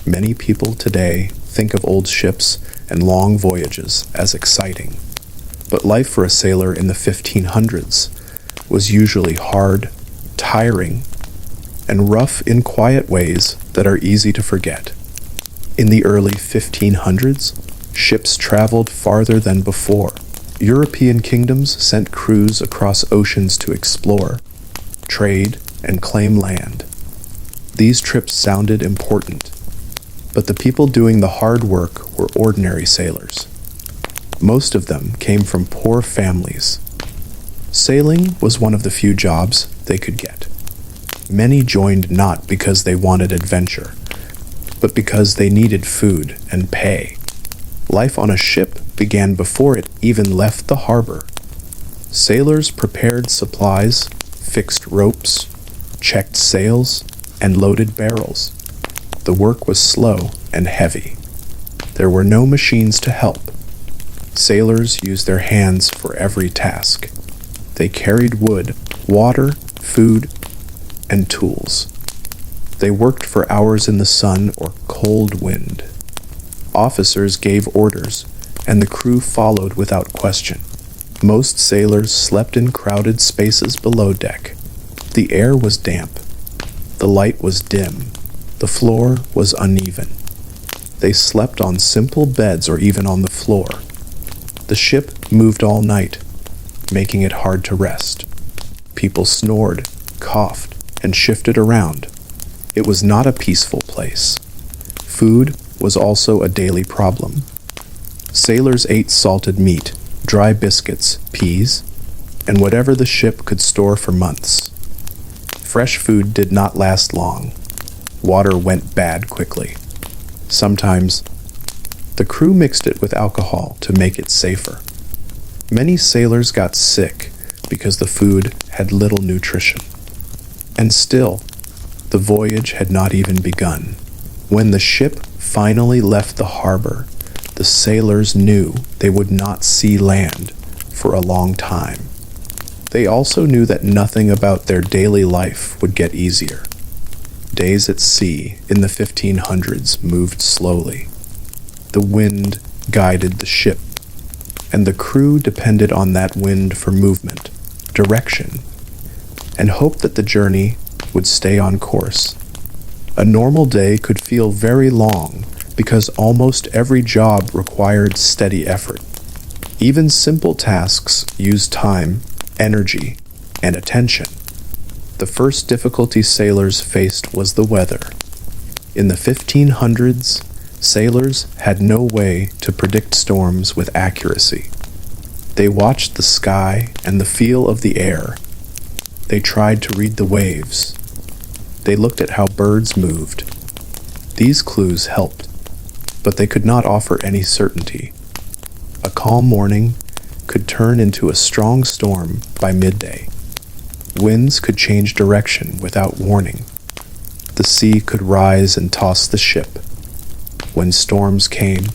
Many people today think of old ships and long voyages as exciting, but life for a sailor in the 1500s was usually hard, tiring, and rough in quiet ways that are easy to forget. In the early 1500s, ships traveled farther than before. European kingdoms sent crews across oceans to explore, trade, and claim land. These trips sounded important, but the people doing the hard work were ordinary sailors. Most of them came from poor families. Sailing was one of the few jobs they could get. Many joined not because they wanted adventure, but because they needed food and pay. Life on a ship began before it even left the harbor. Sailors prepared supplies, fixed ropes, checked sails, and loaded barrels. The work was slow and heavy. There were no machines to help. Sailors used their hands for every task. They carried wood, water, food, and tools. They worked for hours in the sun or cold wind. Officers gave orders, and the crew followed without question. Most sailors slept in crowded spaces below deck. The air was damp. The light was dim. The floor was uneven. They slept on simple beds or even on the floor. The ship moved all night, making it hard to rest. People snored, coughed, and shifted around. It was not a peaceful place. Food was also a daily problem. Sailors ate salted meat, dry biscuits, peas, and whatever the ship could store for months. Fresh food did not last long. Water went bad quickly. Sometimes, the crew mixed it with alcohol to make it safer. Many sailors got sick because the food had little nutrition. And still, the voyage had not even begun. When the ship finally left the harbor, the sailors knew they would not see land for a long time. They also knew that nothing about their daily life would get easier. Days at sea in the 1500s moved slowly. The wind guided the ship, and the crew depended on that wind for movement, direction, and hoped that the journey would stay on course. A normal day could feel very long because almost every job required steady effort. Even simple tasks used time, energy, and attention. The first difficulty sailors faced was the weather. In the 1500s, sailors had no way to predict storms with accuracy. They watched the sky and the feel of the air. They tried to read the waves. They looked at how birds moved. These clues helped, but they could not offer any certainty. A calm morning could turn into a strong storm by midday. Winds could change direction without warning. The sea could rise and toss the ship. When storms came,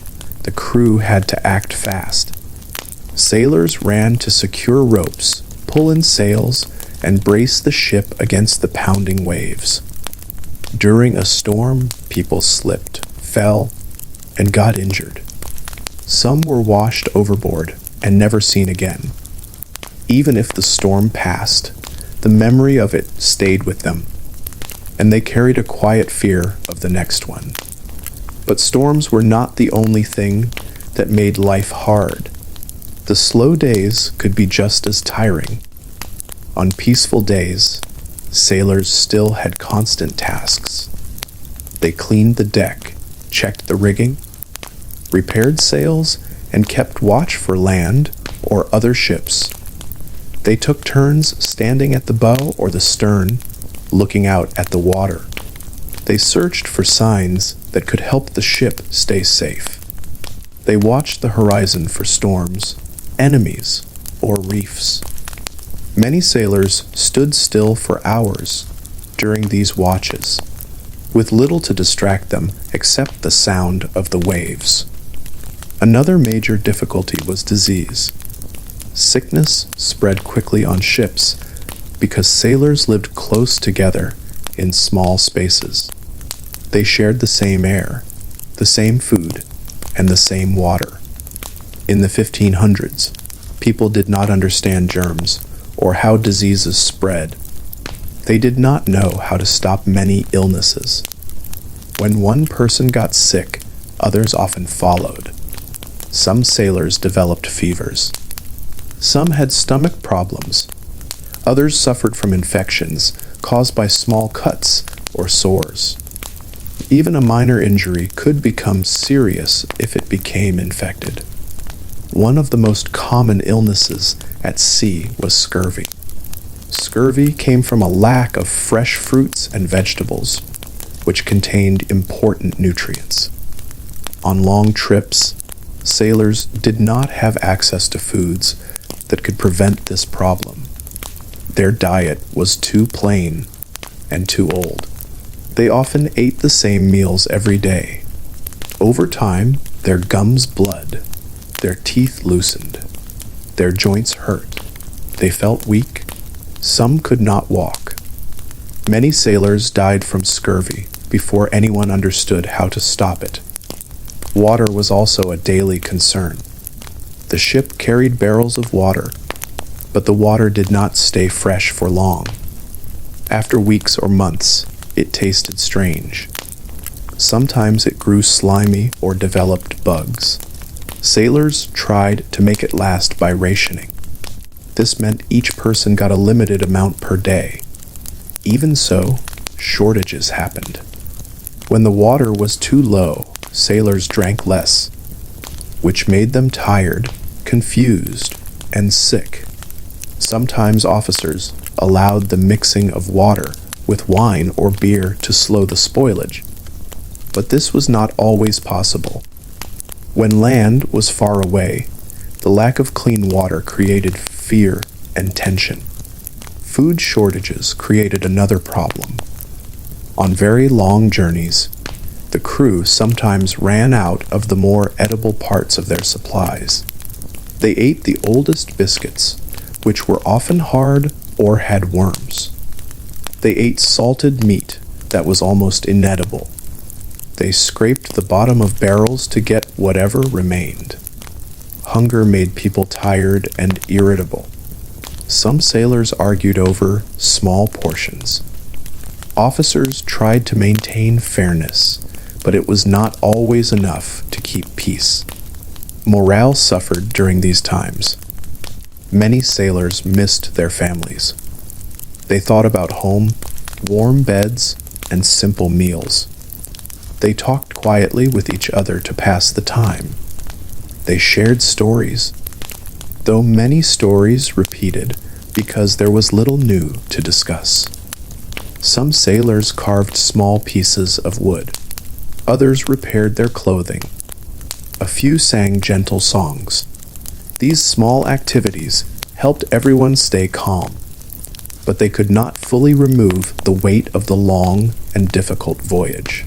the crew had to act fast. Sailors ran to secure ropes, pull in sails, and brace the ship against the pounding waves. During a storm, people slipped, fell, and got injured. Some were washed overboard and never seen again. Even if the storm passed, the memory of it stayed with them, and they carried a quiet fear of the next one. But storms were not the only thing that made life hard. The slow days could be just as tiring. On peaceful days, sailors still had constant tasks. They cleaned the deck, checked the rigging, repaired sails, and kept watch for land or other ships. They took turns standing at the bow or the stern, looking out at the water. They searched for signs that could help the ship stay safe. They watched the horizon for storms, enemies, or reefs. Many sailors stood still for hours during these watches, with little to distract them except the sound of the waves. Another major difficulty was disease. Sickness spread quickly on ships because sailors lived close together in small spaces. They shared the same air, the same food, and the same water. In the 1500s, people did not understand germs or how diseases spread. They did not know how to stop many illnesses. When one person got sick, others often followed. Some sailors developed fevers. Some had stomach problems. Others suffered from infections caused by small cuts or sores. Even a minor injury could become serious if it became infected. One of the most common illnesses at sea was scurvy. Scurvy came from a lack of fresh fruits and vegetables, which contained important nutrients. On long trips, sailors did not have access to foods that could prevent this problem. Their diet was too plain and too old. They often ate the same meals every day. Over time, their gums bled, their teeth loosened, their joints hurt. They felt weak. Some could not walk. Many sailors died from scurvy before anyone understood how to stop it. Water was also a daily concern. The ship carried barrels of water, but the water did not stay fresh for long. After weeks or months, it tasted strange. Sometimes it grew slimy or developed bugs. Sailors tried to make it last by rationing. This meant each person got a limited amount per day. Even so, shortages happened. When the water was too low, sailors drank less, which made them tired, confused, and sick. Sometimes officers allowed the mixing of water with wine or beer to slow the spoilage, but this was not always possible. When land was far away, the lack of clean water created fear and tension. Food shortages created another problem. On very long journeys, the crew sometimes ran out of the more edible parts of their supplies. They ate the oldest biscuits, which were often hard or had worms. They ate salted meat that was almost inedible. They scraped the bottom of barrels to get whatever remained. Hunger made people tired and irritable. Some sailors argued over small portions. Officers tried to maintain fairness, but it was not always enough to keep peace. Morale suffered during these times. Many sailors missed their families. They thought about home, warm beds, and simple meals. They talked quietly with each other to pass the time. They shared stories, though many stories repeated because there was little new to discuss. Some sailors carved small pieces of wood. Others repaired their clothing. A few sang gentle songs. These small activities helped everyone stay calm, but they could not fully remove the weight of the long and difficult voyage.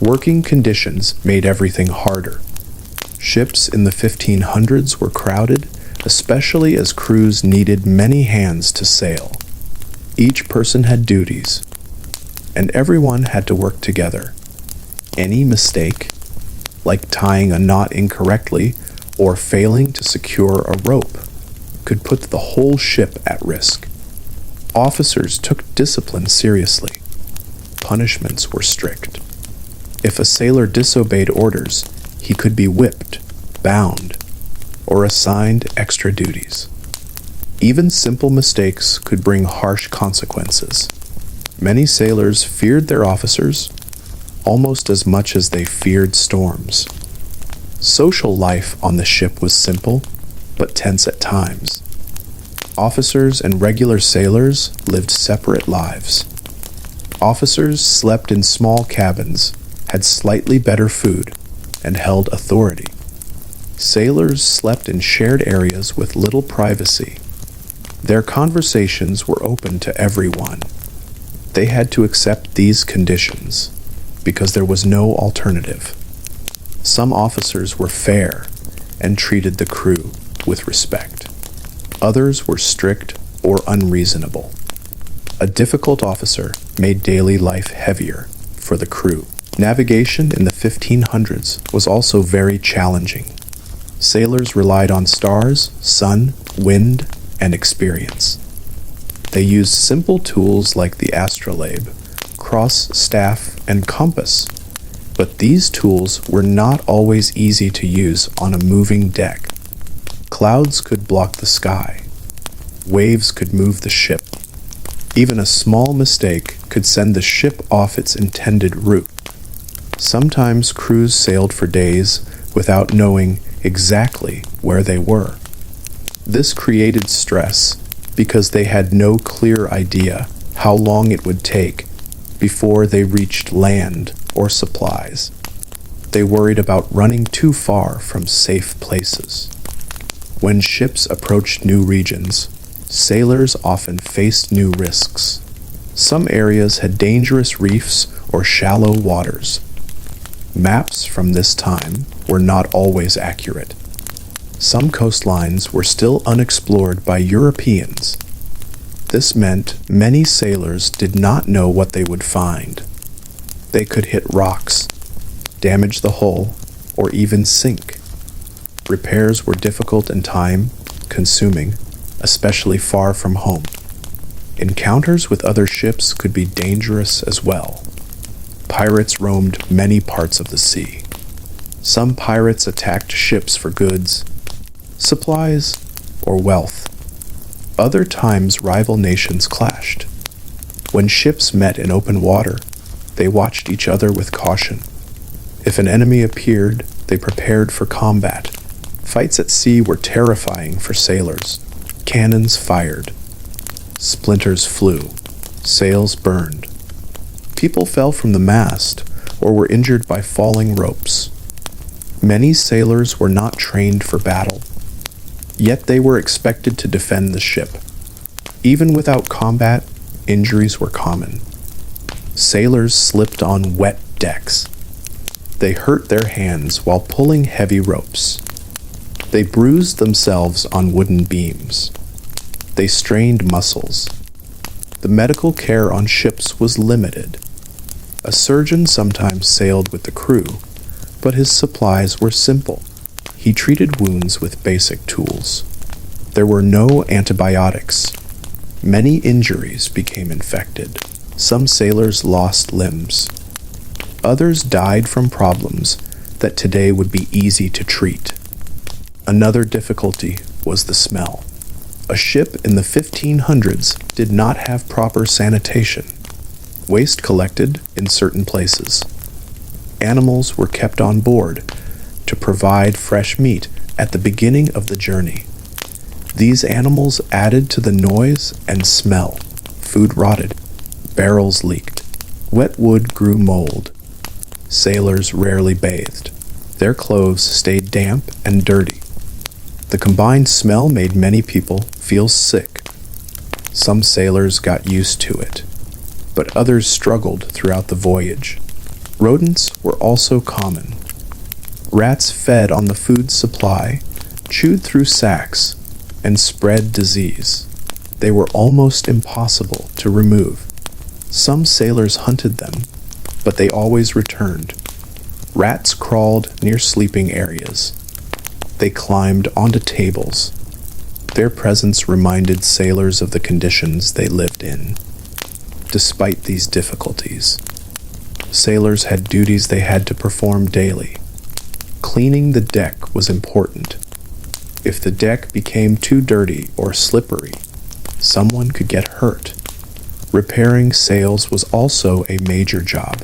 Working conditions made everything harder. Ships in the 1500s were crowded, especially as crews needed many hands to sail. Each person had duties, and everyone had to work together. Any mistake, like tying a knot incorrectly or failing to secure a rope, could put the whole ship at risk. Officers took discipline seriously. Punishments were strict. If a sailor disobeyed orders, he could be whipped, bound, or assigned extra duties. Even simple mistakes could bring harsh consequences. Many sailors feared their officers almost as much as they feared storms. Social life on the ship was simple, but tense at times. Officers and regular sailors lived separate lives. Officers slept in small cabins, had slightly better food, and held authority. Sailors slept in shared areas with little privacy. Their conversations were open to everyone. They had to accept these conditions because there was no alternative. Some officers were fair and treated the crew with respect. Others were strict or unreasonable. A difficult officer made daily life heavier for the crew. Navigation in the 1500s was also very challenging. Sailors relied on stars, sun, wind, and experience. They used simple tools like the astrolabe, cross, staff, and compass. But these tools were not always easy to use on a moving deck. Clouds could block the sky. Waves could move the ship. Even a small mistake could send the ship off its intended route. Sometimes crews sailed for days without knowing exactly where they were. This created stress because they had no clear idea how long it would take before they reached land or supplies. They worried about running too far from safe places. When ships approached new regions, sailors often faced new risks. Some areas had dangerous reefs or shallow waters. Maps from this time were not always accurate. Some coastlines were still unexplored by Europeans. This meant many sailors did not know what they would find. They could hit rocks, damage the hull, or even sink. Repairs were difficult and time-consuming, especially far from home. Encounters with other ships could be dangerous as well. Pirates roamed many parts of the sea. Some pirates attacked ships for goods, supplies, or wealth. Other times rival nations clashed. When ships met in open water, they watched each other with caution. If an enemy appeared, they prepared for combat. Fights at sea were terrifying for sailors. Cannons fired. Splinters flew. Sails burned. People fell from the mast or were injured by falling ropes. Many sailors were not trained for battle, yet they were expected to defend the ship. Even without combat, injuries were common. Sailors slipped on wet decks. They hurt their hands while pulling heavy ropes. They bruised themselves on wooden beams. They strained muscles. The medical care on ships was limited. A surgeon sometimes sailed with the crew, but his supplies were simple. He treated wounds with basic tools. There were no antibiotics. Many injuries became infected. Some sailors lost limbs. Others died from problems that today would be easy to treat. Another difficulty was the smell. A ship in the 1500s did not have proper sanitation. Waste collected in certain places. Animals were kept on board to provide fresh meat at the beginning of the journey. These animals added to the noise and smell. Food rotted. Barrels leaked. Wet wood grew mold. Sailors rarely bathed. Their clothes stayed damp and dirty. The combined smell made many people feel sick. Some sailors got used to it, but others struggled throughout the voyage. Rodents were also common. Rats fed on the food supply, chewed through sacks, and spread disease. They were almost impossible to remove. Some sailors hunted them, but they always returned. Rats crawled near sleeping areas. They climbed onto tables. Their presence reminded sailors of the conditions they lived in. Despite these difficulties, sailors had duties they had to perform daily. Cleaning the deck was important. If the deck became too dirty or slippery, someone could get hurt. Repairing sails was also a major job.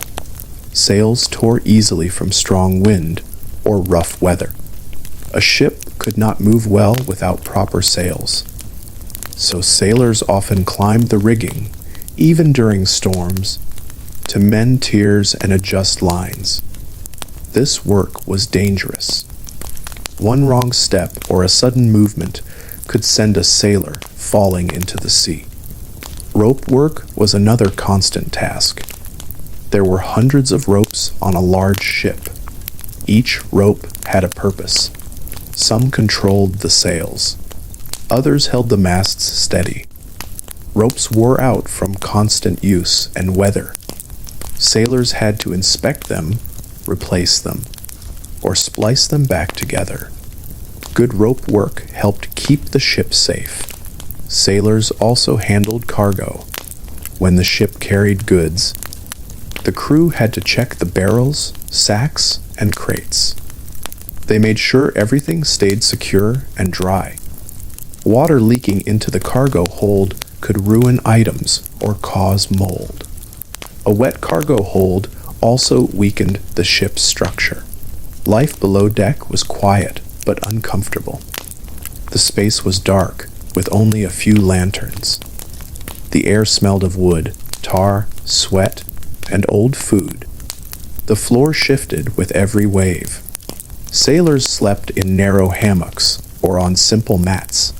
Sails tore easily from strong wind or rough weather. A ship could not move well without proper sails. So sailors often climbed the rigging, even during storms, to mend tiers and adjust lines. This work was dangerous. One wrong step or a sudden movement could send a sailor falling into the sea. Rope work was another constant task. There were hundreds of ropes on a large ship. Each rope had a purpose. Some controlled the sails. Others held the masts steady. Ropes wore out from constant use and weather. Sailors had to inspect them, replace them, or splice them back together. Good rope work helped keep the ship safe. Sailors also handled cargo. When the ship carried goods, the crew had to check the barrels, sacks, and crates. They made sure everything stayed secure and dry. Water leaking into the cargo hold could ruin items or cause mold. A wet cargo hold also weakened the ship's structure. Life below deck was quiet but uncomfortable. The space was dark, with only a few lanterns. The air smelled of wood, tar, sweat, and old food. The floor shifted with every wave. Sailors slept in narrow hammocks or on simple mats.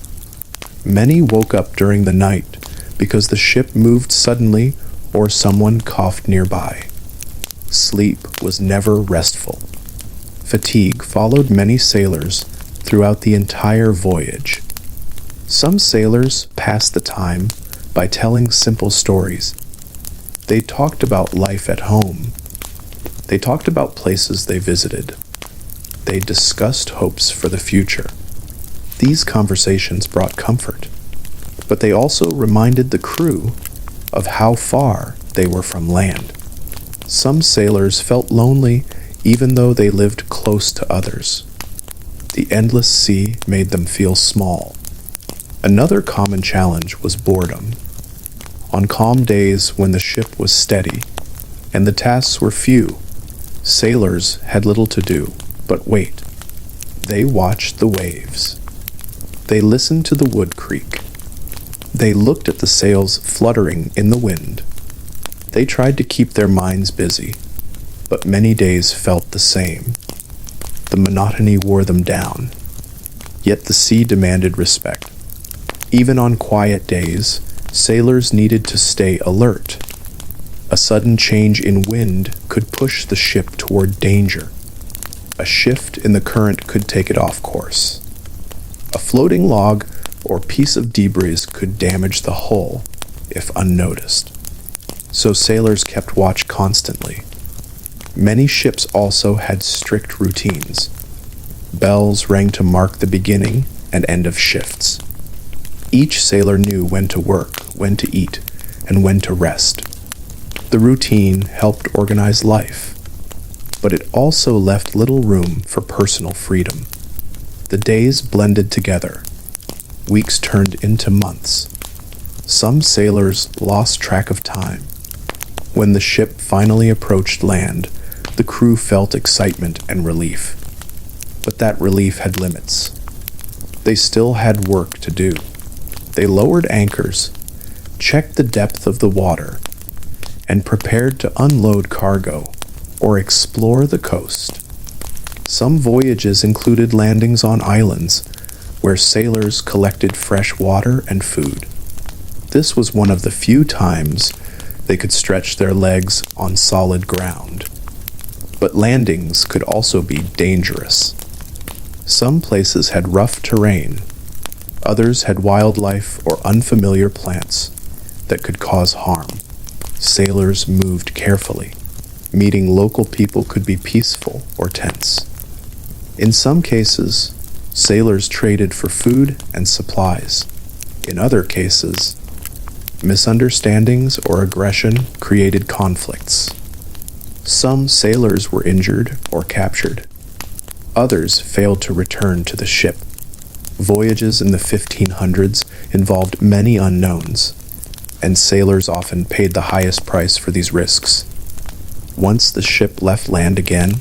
Many woke up during the night because the ship moved suddenly or someone coughed nearby. Sleep was never restful. Fatigue followed many sailors throughout the entire voyage. Some sailors passed the time by telling simple stories. They talked about life at home. They talked about places they visited. They discussed hopes for the future. These conversations brought comfort, but they also reminded the crew of how far they were from land. Some sailors felt lonely even though they lived close to others. The endless sea made them feel small. Another common challenge was boredom. On calm days when the ship was steady and the tasks were few, sailors had little to do but wait. They watched the waves. They listened to the wood creak. They looked at the sails fluttering in the wind. They tried to keep their minds busy, but many days felt the same. The monotony wore them down. Yet the sea demanded respect. Even on quiet days, sailors needed to stay alert. A sudden change in wind could push the ship toward danger. A shift in the current could take it off course. A floating log or piece of debris could damage the hull if unnoticed. So sailors kept watch constantly. Many ships also had strict routines. Bells rang to mark the beginning and end of shifts. Each sailor knew when to work, when to eat, and when to rest. The routine helped organize life, but it also left little room for personal freedom. The days blended together. Weeks turned into months. Some sailors lost track of time. When the ship finally approached land, the crew felt excitement and relief. But that relief had limits. They still had work to do. They lowered anchors, checked the depth of the water, and prepared to unload cargo or explore the coast. Some voyages included landings on islands where sailors collected fresh water and food. This was one of the few times they could stretch their legs on solid ground. But landings could also be dangerous. Some places had rough terrain. Others had wildlife or unfamiliar plants that could cause harm. Sailors moved carefully. Meeting local people could be peaceful or tense. In some cases, sailors traded for food and supplies. In other cases, misunderstandings or aggression created conflicts. Some sailors were injured or captured. Others failed to return to the ship. Voyages in the 1500s involved many unknowns, and sailors often paid the highest price for these risks. Once the ship left land again,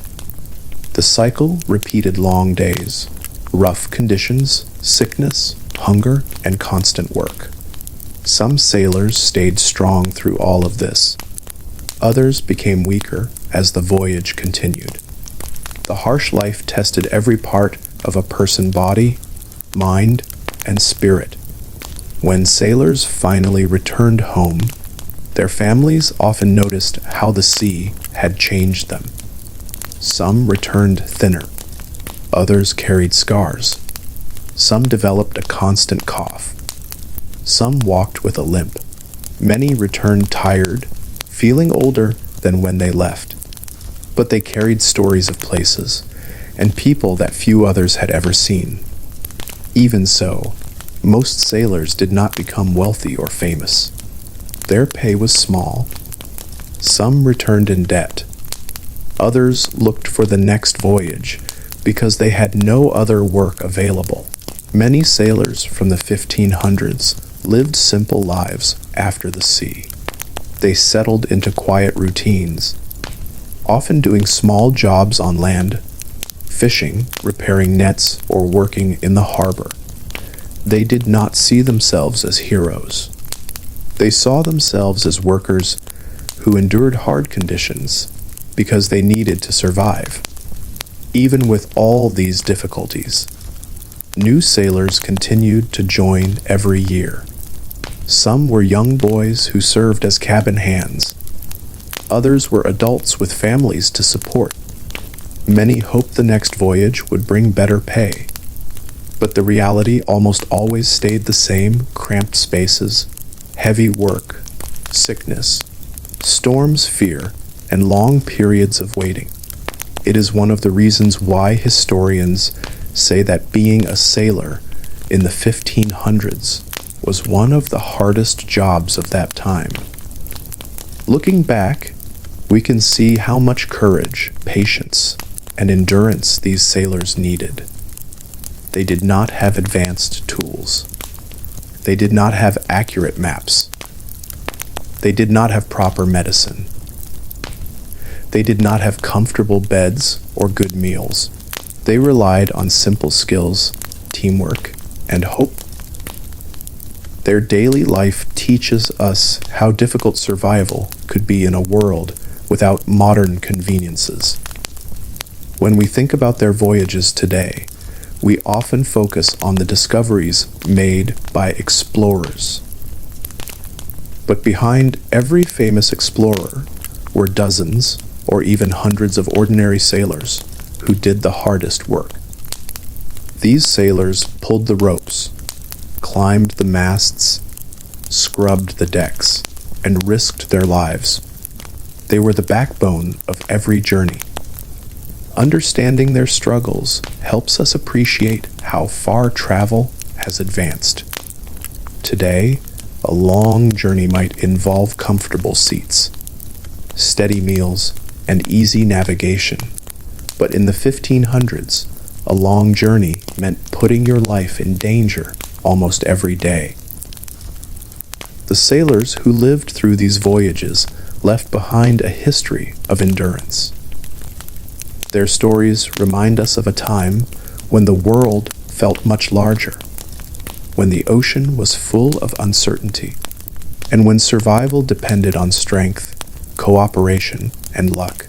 the cycle repeated long days, rough conditions, sickness, hunger, and constant work. Some sailors stayed strong through all of this. Others became weaker as the voyage continued. The harsh life tested every part of a person's body, mind, and spirit. When sailors finally returned home, their families often noticed how the sea had changed them. Some returned thinner. Others carried scars. Some developed a constant cough. Some walked with a limp. Many returned tired, feeling older, than when they left, but they carried stories of places and people that few others had ever seen. Even so, most sailors did not become wealthy or famous. Their pay was small. Some returned in debt. Others looked for the next voyage because they had no other work available. Many sailors from the 1500s lived simple lives after the sea. They settled into quiet routines, often doing small jobs on land, fishing, repairing nets, or working in the harbor. They did not see themselves as heroes. They saw themselves as workers who endured hard conditions because they needed to survive. Even with all these difficulties, new sailors continued to join every year. Some were young boys who served as cabin hands. Others were adults with families to support. Many hoped the next voyage would bring better pay, but the reality almost always stayed the same: cramped spaces, heavy work, sickness, storms, fear, and long periods of waiting. It is one of the reasons why historians say that being a sailor in the 1500s was one of the hardest jobs of that time. Looking back, we can see how much courage, patience, and endurance these sailors needed. They did not have advanced tools. They did not have accurate maps. They did not have proper medicine. They did not have comfortable beds or good meals. They relied on simple skills, teamwork, and hope. Their daily life teaches us how difficult survival could be in a world without modern conveniences. When we think about their voyages today, we often focus on the discoveries made by explorers. But behind every famous explorer were dozens or even hundreds of ordinary sailors who did the hardest work. These sailors pulled the ropes, climbed the masts, scrubbed the decks, and risked their lives. They were the backbone of every journey. Understanding their struggles helps us appreciate how far travel has advanced. Today, a long journey might involve comfortable seats, steady meals, and easy navigation. But in the 1500s, a long journey meant putting your life in danger almost every day. The sailors who lived through these voyages left behind a history of endurance. Their stories remind us of a time when the world felt much larger, when the ocean was full of uncertainty, and when survival depended on strength, cooperation, and luck.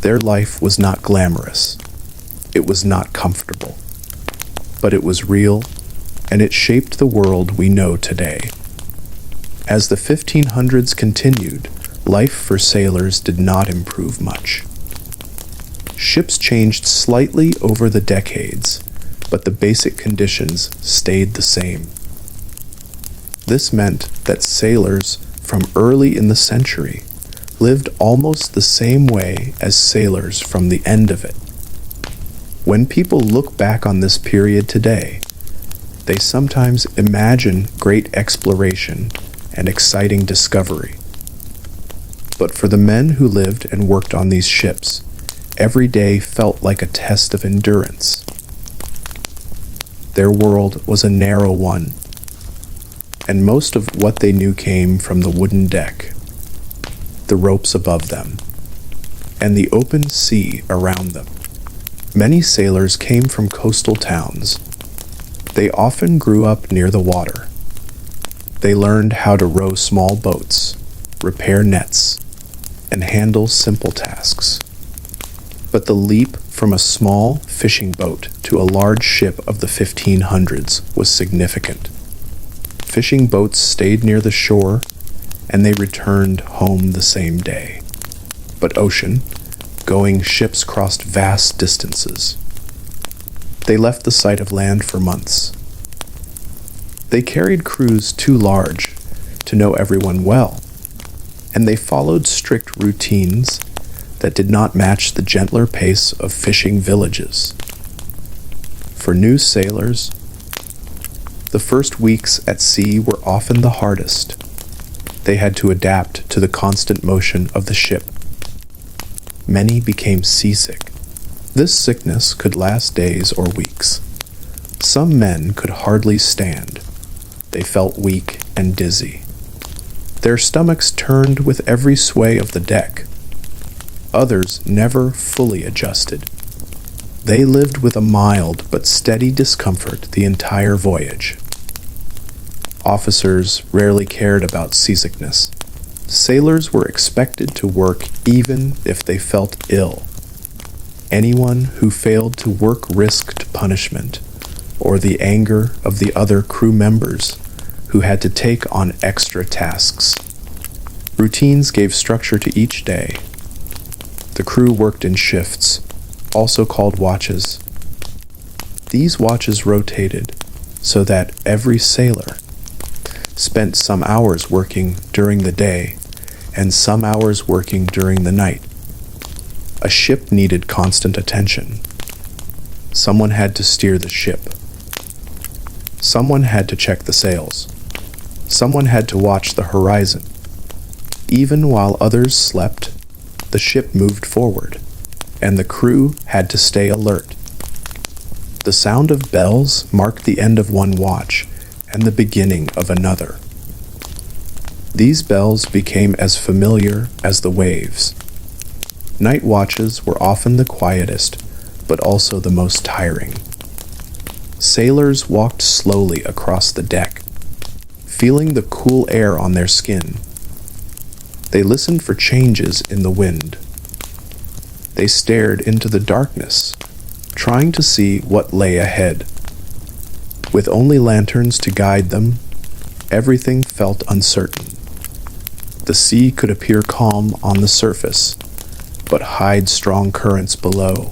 Their life was not glamorous. It was not comfortable. But it was real, and it shaped the world we know today. As the 1500s continued, life for sailors did not improve much. Ships changed slightly over the decades, but the basic conditions stayed the same. This meant that sailors from early in the century lived almost the same way as sailors from the end of it. When people look back on this period today, they sometimes imagine great exploration and exciting discovery. But for the men who lived and worked on these ships, every day felt like a test of endurance. Their world was a narrow one, and most of what they knew came from the wooden deck, the ropes above them, and the open sea around them. Many sailors came from coastal towns. They often grew up near the water. They learned how to row small boats, repair nets, and handle simple tasks. But the leap from a small fishing boat to a large ship of the 1500s was significant. Fishing boats stayed near the shore, and they returned home the same day. But ocean-going ships crossed vast distances. They left the sight of land for months. They carried crews too large to know everyone well. and they followed strict routines that did not match the gentler pace of fishing villages. For new sailors, the first weeks at sea were often the hardest. They had to adapt to the constant motion of the ship. Many became seasick. This sickness could last days or weeks. Some men could hardly stand. They felt weak and dizzy. Their stomachs turned with every sway of the deck. Others never fully adjusted. They lived with a mild but steady discomfort the entire voyage. Officers rarely cared about seasickness. Sailors were expected to work even if they felt ill. Anyone who failed to work risked punishment or the anger of the other crew members who had to take on extra tasks. Routines gave structure to each day. The crew worked in shifts, also called watches. These watches rotated so that every sailor spent some hours working during the day and some hours working during the night. A ship needed constant attention. Someone had to steer the ship. Someone had to check the sails. Someone had to watch the horizon. Even while others slept, the ship moved forward, and the crew had to stay alert. The sound of bells marked the end of one watch and the beginning of another. These bells became as familiar as the waves. Night watches were often the quietest, but also the most tiring. Sailors walked slowly across the deck, feeling the cool air on their skin. They listened for changes in the wind. They stared into the darkness, trying to see what lay ahead. With only lanterns to guide them, everything felt uncertain. The sea could appear calm on the surface, but hide strong currents below.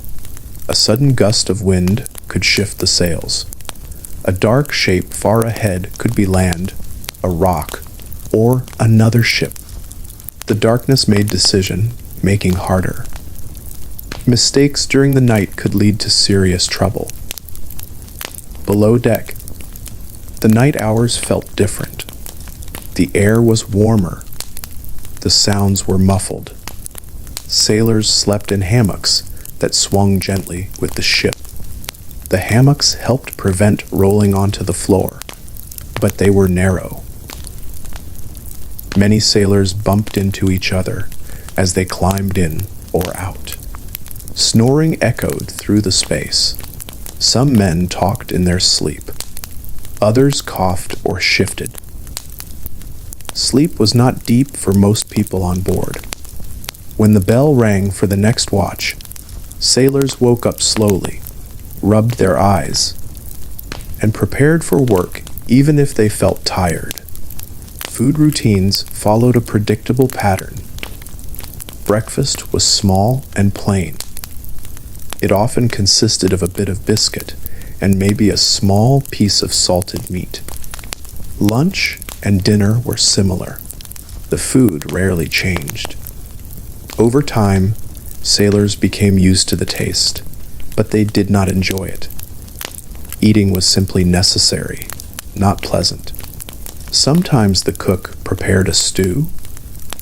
A sudden gust of wind could shift the sails. A dark shape far ahead could be land, a rock, or another ship. The darkness made decision-making harder. Mistakes during the night could lead to serious trouble. Below deck, the night hours felt different. The air was warmer. The sounds were muffled. Sailors slept in hammocks that swung gently with the ship. The hammocks helped prevent rolling onto the floor, but they were narrow. Many sailors bumped into each other as they climbed in or out. Snoring echoed through the space. Some men talked in their sleep. Others coughed or shifted. Sleep was not deep for most people on board. When the bell rang for the next watch, sailors woke up slowly, rubbed their eyes, and prepared for work even if they felt tired. Food routines followed a predictable pattern. Breakfast was small and plain. It often consisted of a bit of biscuit and maybe a small piece of salted meat. Lunch and dinner were similar. The food rarely changed. Over time, sailors became used to the taste, but they did not enjoy it. Eating was simply necessary, not pleasant. Sometimes the cook prepared a stew,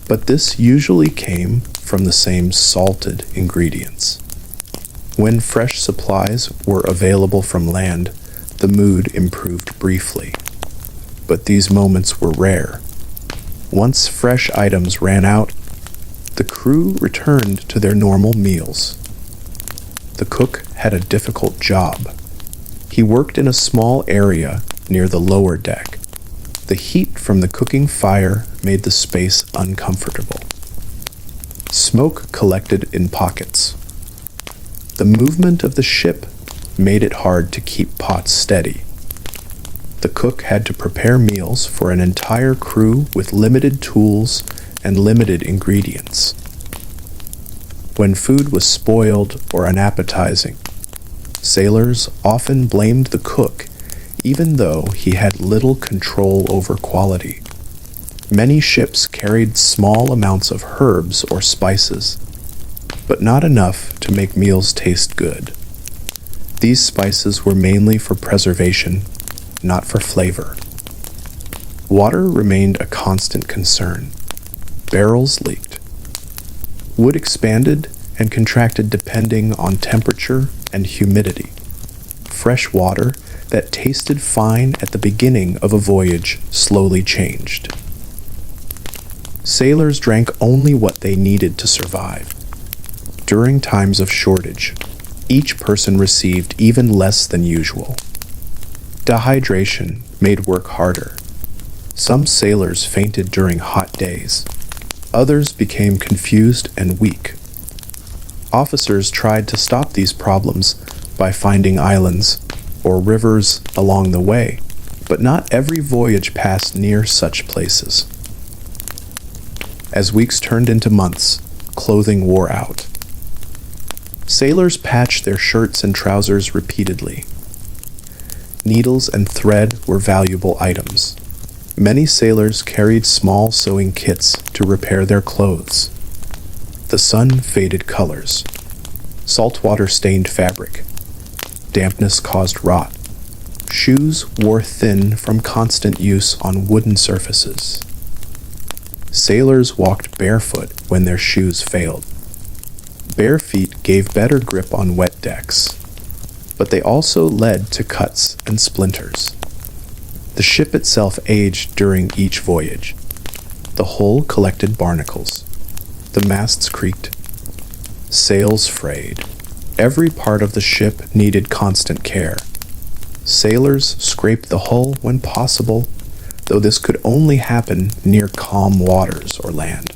but this usually came from the same salted ingredients. When fresh supplies were available from land, the mood improved briefly. But these moments were rare. Once fresh items ran out, the crew returned to their normal meals. The cook had a difficult job. He worked in a small area near the lower deck. The heat from the cooking fire made the space uncomfortable. Smoke collected in pockets. The movement of the ship made it hard to keep pots steady. The cook had to prepare meals for an entire crew with limited tools and limited ingredients. When food was spoiled or unappetizing, sailors often blamed the cook, even though he had little control over quality. Many ships carried small amounts of herbs or spices, but not enough to make meals taste good. These spices were mainly for preservation, not for flavor. Water remained a constant concern. Barrels leaked. Wood expanded and contracted depending on temperature and humidity. Fresh water that tasted fine at the beginning of a voyage slowly changed. Sailors drank only what they needed to survive. During times of shortage, each person received even less than usual. Dehydration made work harder. Some sailors fainted during hot days. Others became confused and weak. Officers tried to stop these problems by finding islands or rivers along the way, but not every voyage passed near such places. As weeks turned into months, clothing wore out. Sailors patched their shirts and trousers repeatedly. Needles and thread were valuable items. Many sailors carried small sewing kits to repair their clothes. The sun faded colors. Saltwater stained fabric. Dampness caused rot. Shoes wore thin from constant use on wooden surfaces. Sailors walked barefoot when their shoes failed. Bare feet gave better grip on wet decks, but they also led to cuts and splinters. The ship itself aged during each voyage. The hull collected barnacles. The masts creaked. Sails frayed. Every part of the ship needed constant care. Sailors scraped the hull when possible, though this could only happen near calm waters or land.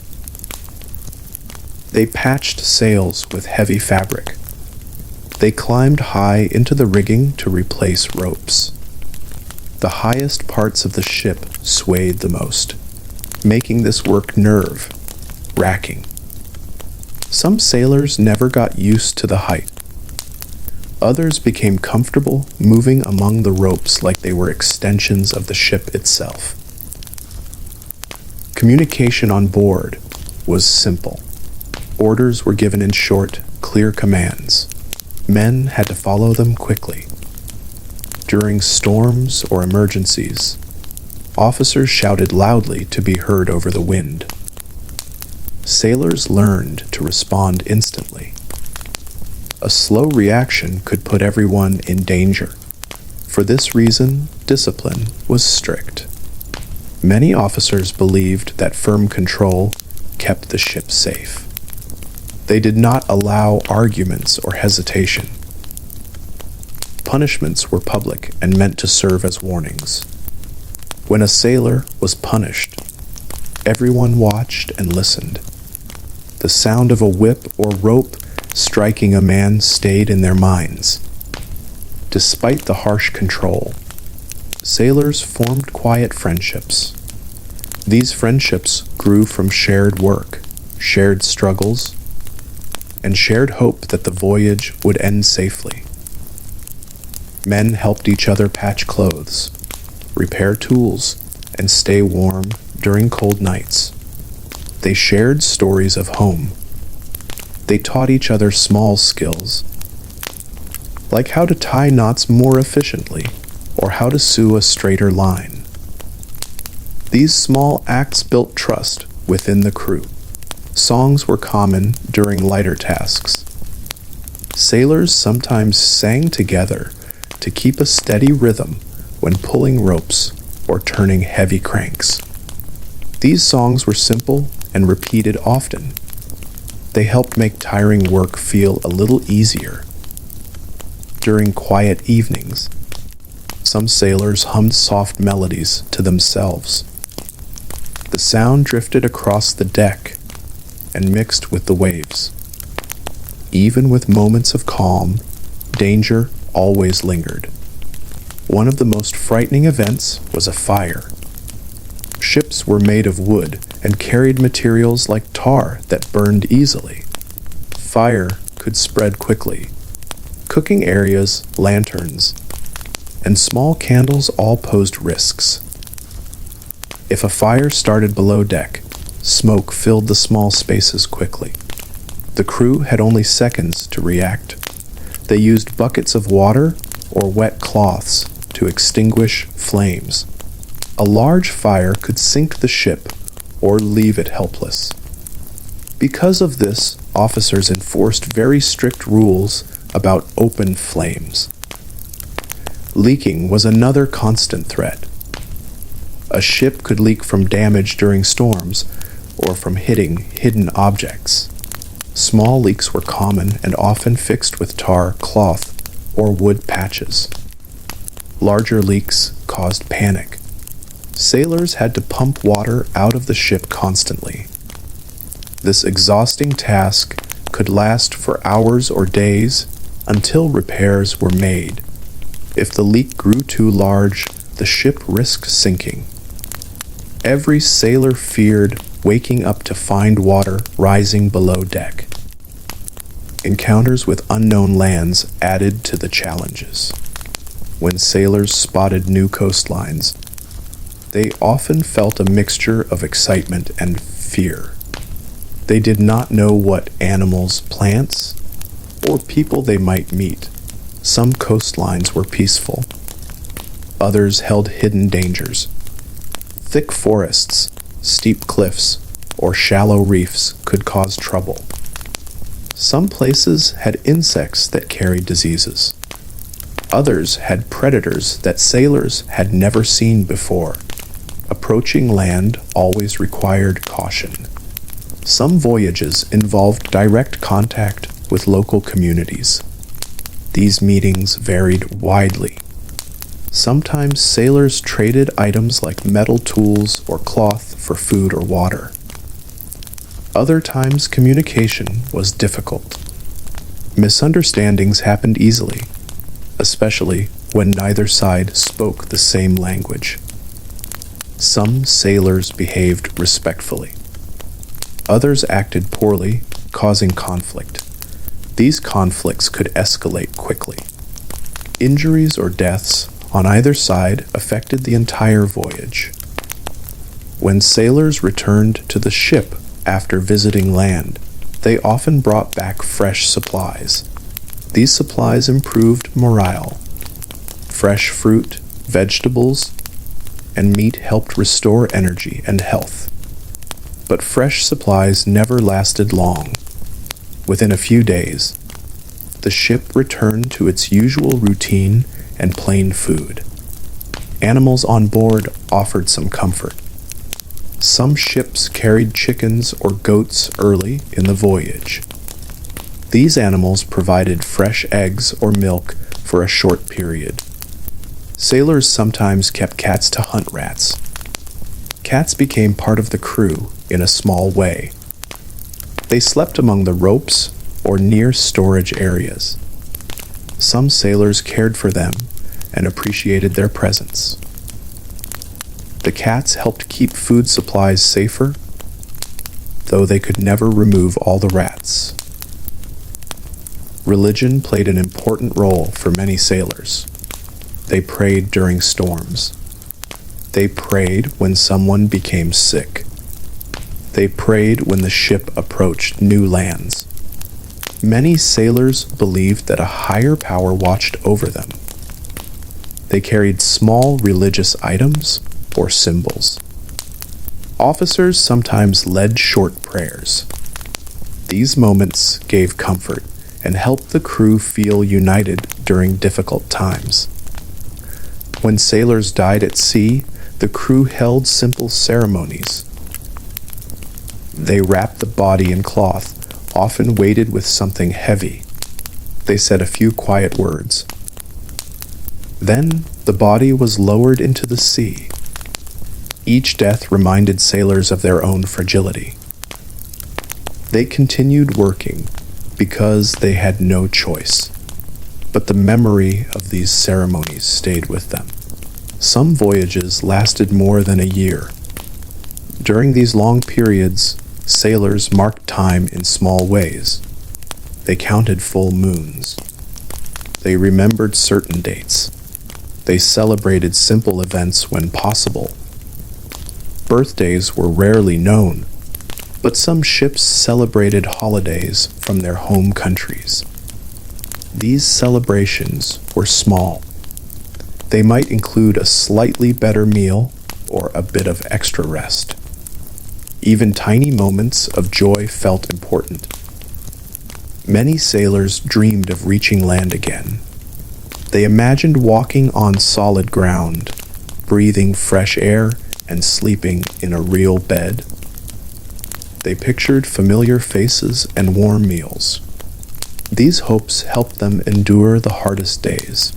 They patched sails with heavy fabric. They climbed high into the rigging to replace ropes. The highest parts of the ship swayed the most, making this work nerve-wracking. Some sailors never got used to the height. Others became comfortable moving among the ropes like they were extensions of the ship itself. Communication on board was simple. Orders were given in short, clear commands. Men had to follow them quickly. During storms or emergencies, officers shouted loudly to be heard over the wind. Sailors learned to respond instantly. A slow reaction could put everyone in danger. For this reason, discipline was strict. Many officers believed that firm control kept the ship safe. They did not allow arguments or hesitation. Punishments were public and meant to serve as warnings. When a sailor was punished, everyone watched and listened. The sound of a whip or rope striking a man stayed in their minds. Despite the harsh control, sailors formed quiet friendships. These friendships grew from shared work, shared struggles, and shared hope that the voyage would end safely. Men helped each other patch clothes, repair tools, and stay warm during cold nights. They shared stories of home. They taught each other small skills, like how to tie knots more efficiently or how to sew a straighter line. These small acts built trust within the crew. Songs were common during lighter tasks. Sailors sometimes sang together to keep a steady rhythm when pulling ropes or turning heavy cranks. These songs were simple and repeated often. They helped make tiring work feel a little easier. During quiet evenings, some sailors hummed soft melodies to themselves. The sound drifted across the deck and mixed with the waves. Even with moments of calm, danger always lingered. One of the most frightening events was a fire. Ships were made of wood and carried materials like tar that burned easily. Fire could spread quickly. Cooking areas, lanterns, and small candles all posed risks. If a fire started below deck, smoke filled the small spaces quickly. The crew had only seconds to react. They used buckets of water or wet cloths to extinguish flames. A large fire could sink the ship or leave it helpless. Because of this, officers enforced very strict rules about open flames. Leaking was another constant threat. A ship could leak from damage during storms or from hitting hidden objects. Small leaks were common and often fixed with tar, cloth, or wood patches. Larger leaks caused panic. Sailors had to pump water out of the ship constantly. This exhausting task could last for hours or days until repairs were made. If the leak grew too large, the ship risked sinking. Every sailor feared waking up to find water rising below deck. Encounters with unknown lands added to the challenges. When sailors spotted new coastlines, they often felt a mixture of excitement and fear. They did not know what animals, plants, or people they might meet. Some coastlines were peaceful. Others held hidden dangers. Thick forests, steep cliffs, or shallow reefs could cause trouble. Some places had insects that carried diseases. Others had predators that sailors had never seen before. Approaching land always required caution. Some voyages involved direct contact with local communities. These meetings varied widely. Sometimes sailors traded items like metal tools or cloth for food or water. Other times communication was difficult. Misunderstandings happened easily, especially when neither side spoke the same language. Some sailors behaved respectfully. Others acted poorly, causing conflict. These conflicts could escalate quickly. Injuries or deaths on either side affected the entire voyage. When sailors returned to the ship after visiting land, they often brought back fresh supplies. These supplies improved morale. Fresh fruit, vegetables, and meat helped restore energy and health. But fresh supplies never lasted long. Within a few days, the ship returned to its usual routine and plain food. Animals on board offered some comfort. Some ships carried chickens or goats early in the voyage. These animals provided fresh eggs or milk for a short period. Sailors sometimes kept cats to hunt rats. Cats became part of the crew in a small way. They slept among the ropes or near storage areas. Some sailors cared for them and appreciated their presence. The cats helped keep food supplies safer, though they could never remove all the rats. Religion played an important role for many sailors. They prayed during storms. They prayed when someone became sick. They prayed when the ship approached new lands. Many sailors believed that a higher power watched over them. They carried small religious items or symbols. Officers sometimes led short prayers. These moments gave comfort and helped the crew feel united during difficult times. When sailors died at sea, the crew held simple ceremonies. They wrapped the body in cloth, often weighted with something heavy. They said a few quiet words. Then the body was lowered into the sea. Each death reminded sailors of their own fragility. They continued working because they had no choice, but the memory of these ceremonies stayed with them. Some voyages lasted more than a year. During these long periods, sailors marked time in small ways. They counted full moons. They remembered certain dates. They celebrated simple events when possible. birthdays were rarely known, but some ships celebrated holidays from their home countries. These celebrations were small. They might include a slightly better meal or a bit of extra rest. Even tiny moments of joy felt important. Many sailors dreamed of reaching land again. They imagined walking on solid ground, breathing fresh air, and sleeping in a real bed. They pictured familiar faces and warm meals. These hopes helped them endure the hardest days.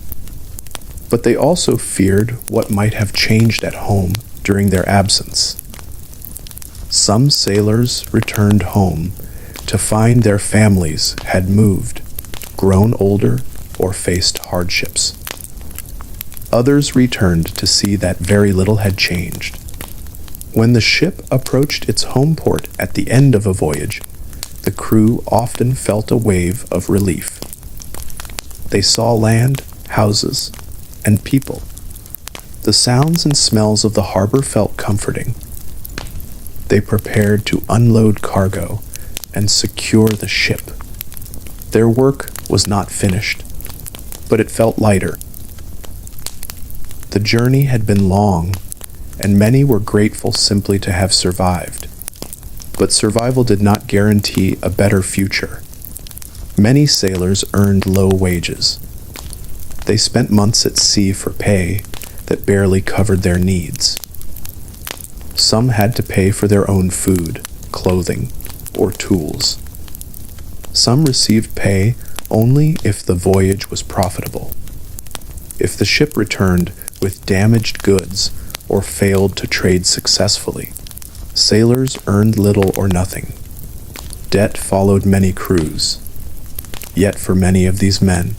But they also feared what might have changed at home during their absence. Some sailors returned home to find their families had moved, grown older, or faced hardships. Others returned to see that very little had changed. When the ship approached its home port at the end of a voyage, the crew often felt a wave of relief. They saw land, houses, and people. The sounds and smells of the harbor felt comforting. They prepared to unload cargo and secure the ship. Their work was not finished, but it felt lighter. The journey had been long, and many were grateful simply to have survived. But survival did not guarantee a better future. Many sailors earned low wages. They spent months at sea for pay that barely covered their needs. Some had to pay for their own food, clothing, or tools. Some received pay only if the voyage was profitable. If the ship returned with damaged goods or failed to trade successfully, sailors earned little or nothing. Debt followed many crews. Yet for many of these men,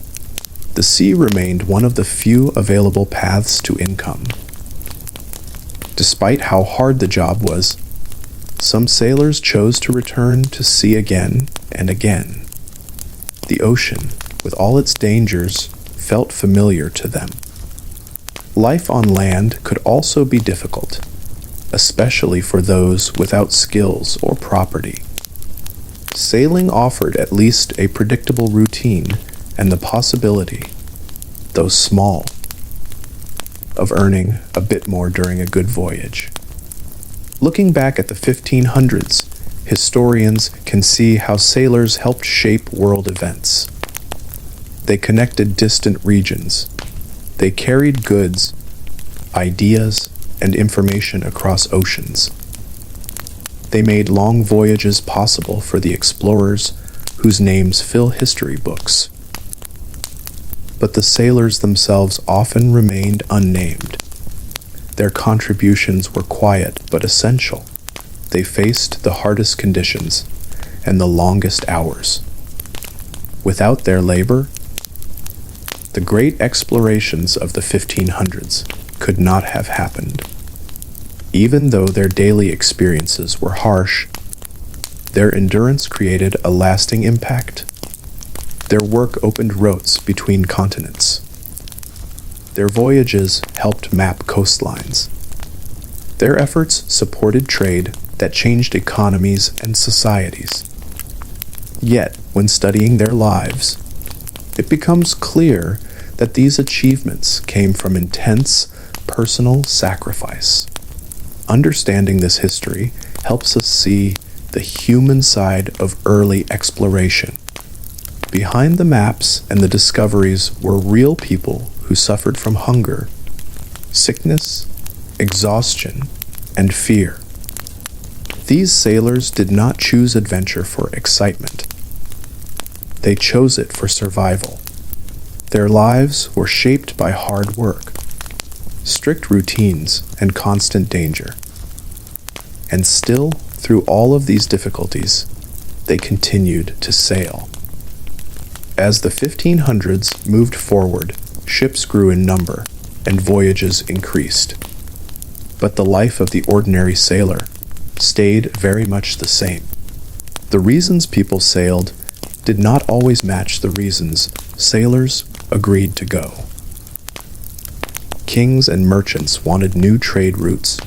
the sea remained one of the few available paths to income. Despite how hard the job was, some sailors chose to return to sea again and again. The ocean, with all its dangers, felt familiar to them. Life on land could also be difficult, especially for those without skills or property. Sailing offered at least a predictable routine and the possibility, though small, of earning a bit more during a good voyage. Looking back at the 1500s, historians can see how sailors helped shape world events. They connected distant regions. They carried goods, ideas, and information across oceans. They made long voyages possible for the explorers whose names fill history books. But the sailors themselves often remained unnamed. Their contributions were quiet but essential. They faced the hardest conditions and the longest hours. Without their labor, the great explorations of the 1500s could not have happened. Even though their daily experiences were harsh, their endurance created a lasting impact. Their work opened routes between continents. Their voyages helped map coastlines. Their efforts supported trade that changed economies and societies. Yet, when studying their lives, it becomes clear that these achievements came from intense personal sacrifice. Understanding this history helps us see the human side of early exploration. Behind the maps and the discoveries were real people who suffered from hunger, sickness, exhaustion, and fear. These sailors did not choose adventure for excitement. They chose it for survival. Their lives were shaped by hard work, strict routines, and constant danger. And still, through all of these difficulties, they continued to sail. As the 1500s moved forward, ships grew in number, and voyages increased. But the life of the ordinary sailor stayed very much the same. The reasons people sailed did not always match the reasons sailors agreed to go. Kings and merchants wanted new trade routes,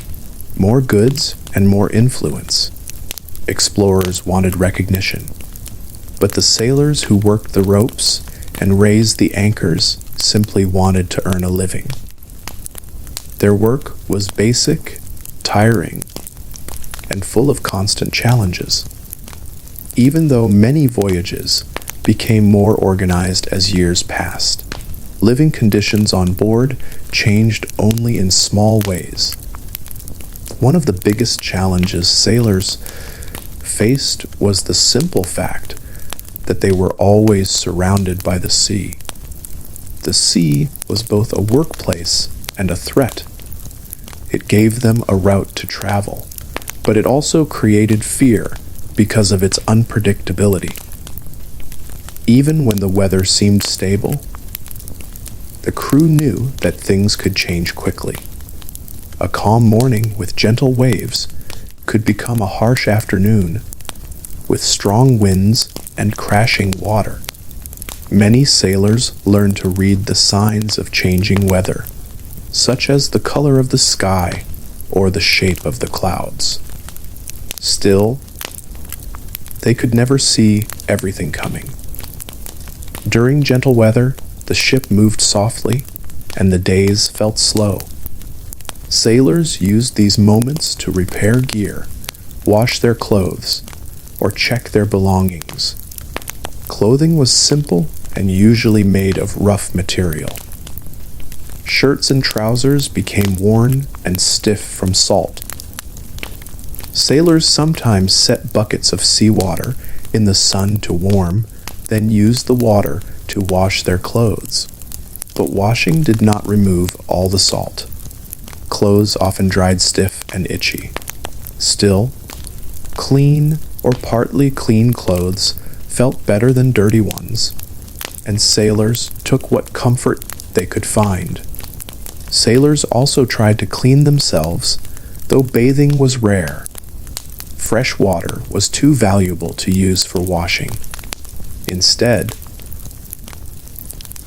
more goods and more influence. Explorers wanted recognition, but the sailors who worked the ropes and raised the anchors simply wanted to earn a living. Their work was basic, tiring, and full of constant challenges. Even though many voyages became more organized as years passed, living conditions on board changed only in small ways. One of the biggest challenges sailors faced was the simple fact that they were always surrounded by the sea. The sea was both a workplace and a threat. It gave them a route to travel, but it also created fear because of its unpredictability. Even when the weather seemed stable, the crew knew that things could change quickly. A calm morning with gentle waves could become a harsh afternoon with strong winds and crashing water. Many sailors learned to read the signs of changing weather, such as the color of the sky or the shape of the clouds. Still, they could never see everything coming. During gentle weather, the ship moved softly and the days felt slow. Sailors used these moments to repair gear, wash their clothes, or check their belongings. Clothing was simple and usually made of rough material. Shirts and trousers became worn and stiff from salt. Sailors sometimes set buckets of seawater in the sun to warm, then used the water to wash their clothes. But washing did not remove all the salt. Clothes often dried stiff and itchy. Still, clean or partly clean clothes felt better than dirty ones, and sailors took what comfort they could find. Sailors also tried to clean themselves, though bathing was rare. Fresh water was too valuable to use for washing. Instead,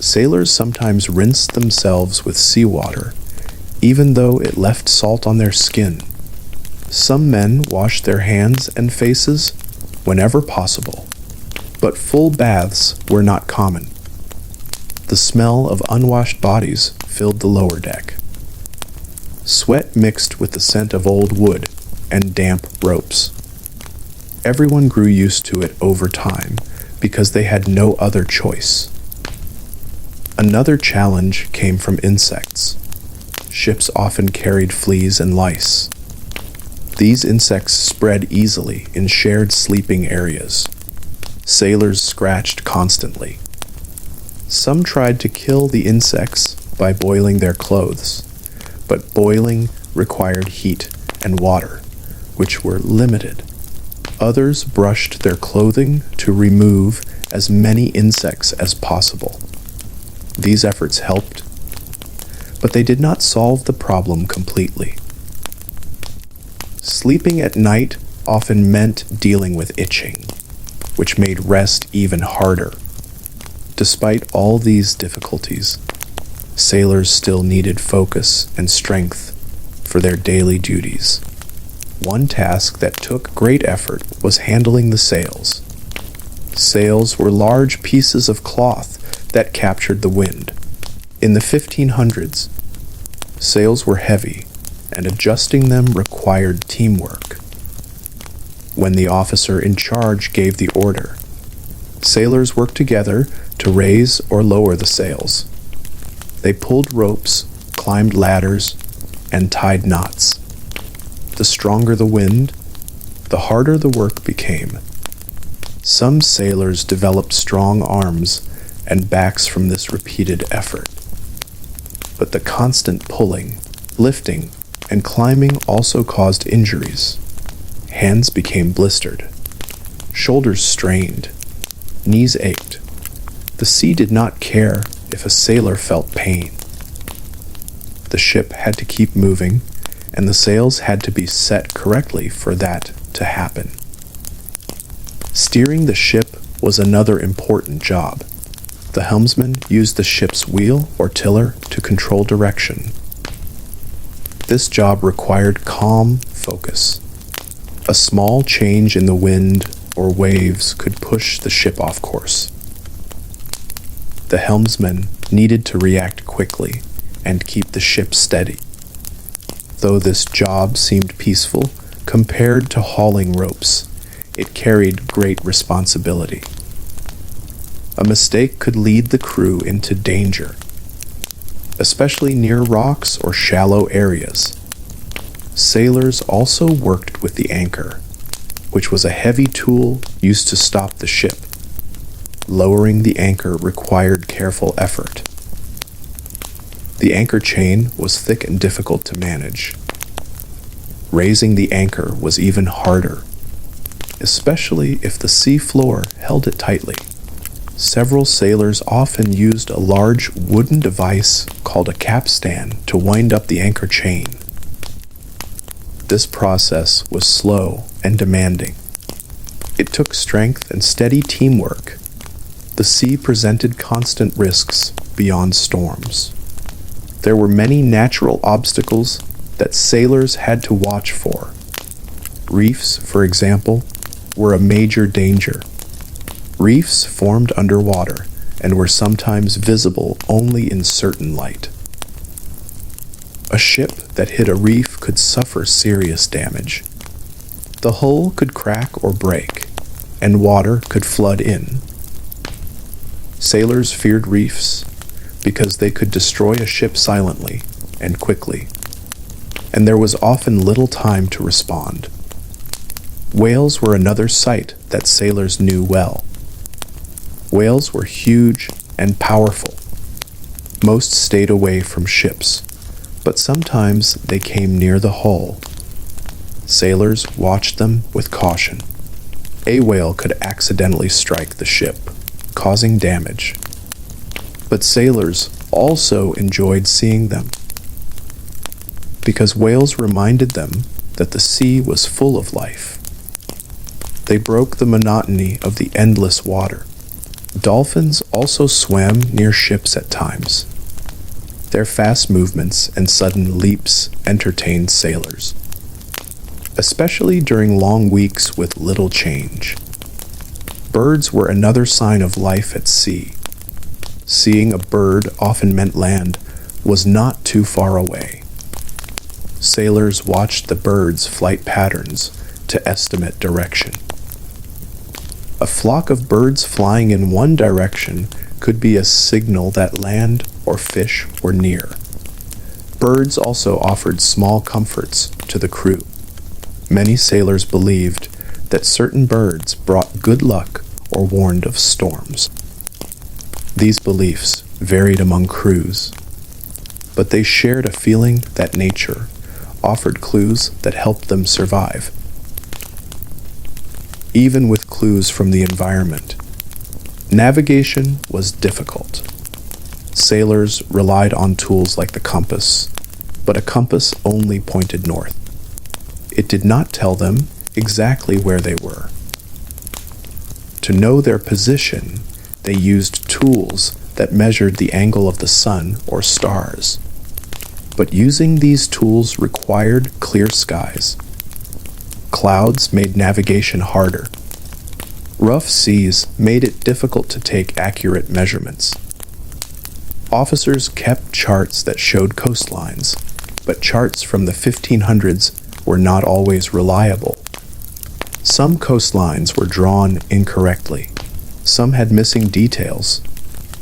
sailors sometimes rinsed themselves with seawater, even though it left salt on their skin. Some men washed their hands and faces whenever possible, but full baths were not common. The smell of unwashed bodies filled the lower deck. Sweat mixed with the scent of old wood and damp ropes. Everyone grew used to it over time because they had no other choice. Another challenge came from insects. Ships often carried fleas and lice. These insects spread easily in shared sleeping areas. Sailors scratched constantly. Some tried to kill the insects by boiling their clothes, but boiling required heat and water, which were limited. Others brushed their clothing to remove as many insects as possible. These efforts helped, but they did not solve the problem completely. Sleeping at night often meant dealing with itching, which made rest even harder. Despite all these difficulties, sailors still needed focus and strength for their daily duties. One task that took great effort was handling the sails. Sails were large pieces of cloth that captured the wind. In the 1500s, sails were heavy, and adjusting them required teamwork. When the officer in charge gave the order, sailors worked together to raise or lower the sails. They pulled ropes, climbed ladders, and tied knots. The stronger the wind, the harder the work became. Some sailors developed strong arms and backs from this repeated effort. But the constant pulling, lifting, and climbing also caused injuries. Hands became blistered. Shoulders strained. Knees ached. The sea did not care if a sailor felt pain. The ship had to keep moving, and the sails had to be set correctly for that to happen. Steering the ship was another important job. The helmsman used the ship's wheel or tiller to control direction. This job required calm focus. A small change in the wind or waves could push the ship off course. The helmsman needed to react quickly and keep the ship steady. Though this job seemed peaceful compared to hauling ropes, it carried great responsibility. A mistake could lead the crew into danger, especially near rocks or shallow areas. Sailors also worked with the anchor, which was a heavy tool used to stop the ship. Lowering the anchor required careful effort. The anchor chain was thick and difficult to manage. Raising the anchor was even harder, especially if the sea floor held it tightly. Several sailors often used a large wooden device called a capstan to wind up the anchor chain. This process was slow and demanding. It took strength and steady teamwork. The sea presented constant risks beyond storms. There were many natural obstacles that sailors had to watch for. Reefs, for example, were a major danger. Reefs formed underwater and were sometimes visible only in certain light. A ship that hit a reef could suffer serious damage. The hull could crack or break, and water could flood in. Sailors feared reefs because they could destroy a ship silently and quickly, and there was often little time to respond. Whales were another sight that sailors knew well. Whales were huge and powerful. Most stayed away from ships, but sometimes they came near the hull. Sailors watched them with caution. A whale could accidentally strike the ship, causing damage. But sailors also enjoyed seeing them, because whales reminded them that the sea was full of life. They broke the monotony of the endless water. Dolphins also swam near ships at times. Their fast movements and sudden leaps entertained sailors, especially during long weeks with little change. Birds were another sign of life at sea. Seeing a bird often meant land was not too far away. Sailors watched the birds' flight patterns to estimate direction. A flock of birds flying in one direction could be a signal that land or fish were near. Birds also offered small comforts to the crew. Many sailors believed that certain birds brought good luck or warned of storms. These beliefs varied among crews, but they shared a feeling that nature offered clues that helped them survive. Even with clues from the environment, navigation was difficult. Sailors relied on tools like the compass, but a compass only pointed north. It did not tell them exactly where they were. To know their position, they used tools that measured the angle of the sun or stars. But using these tools required clear skies. Clouds made navigation harder. Rough seas made it difficult to take accurate measurements. Officers kept charts that showed coastlines, but charts from the 1500s were not always reliable. Some coastlines were drawn incorrectly. Some had missing details.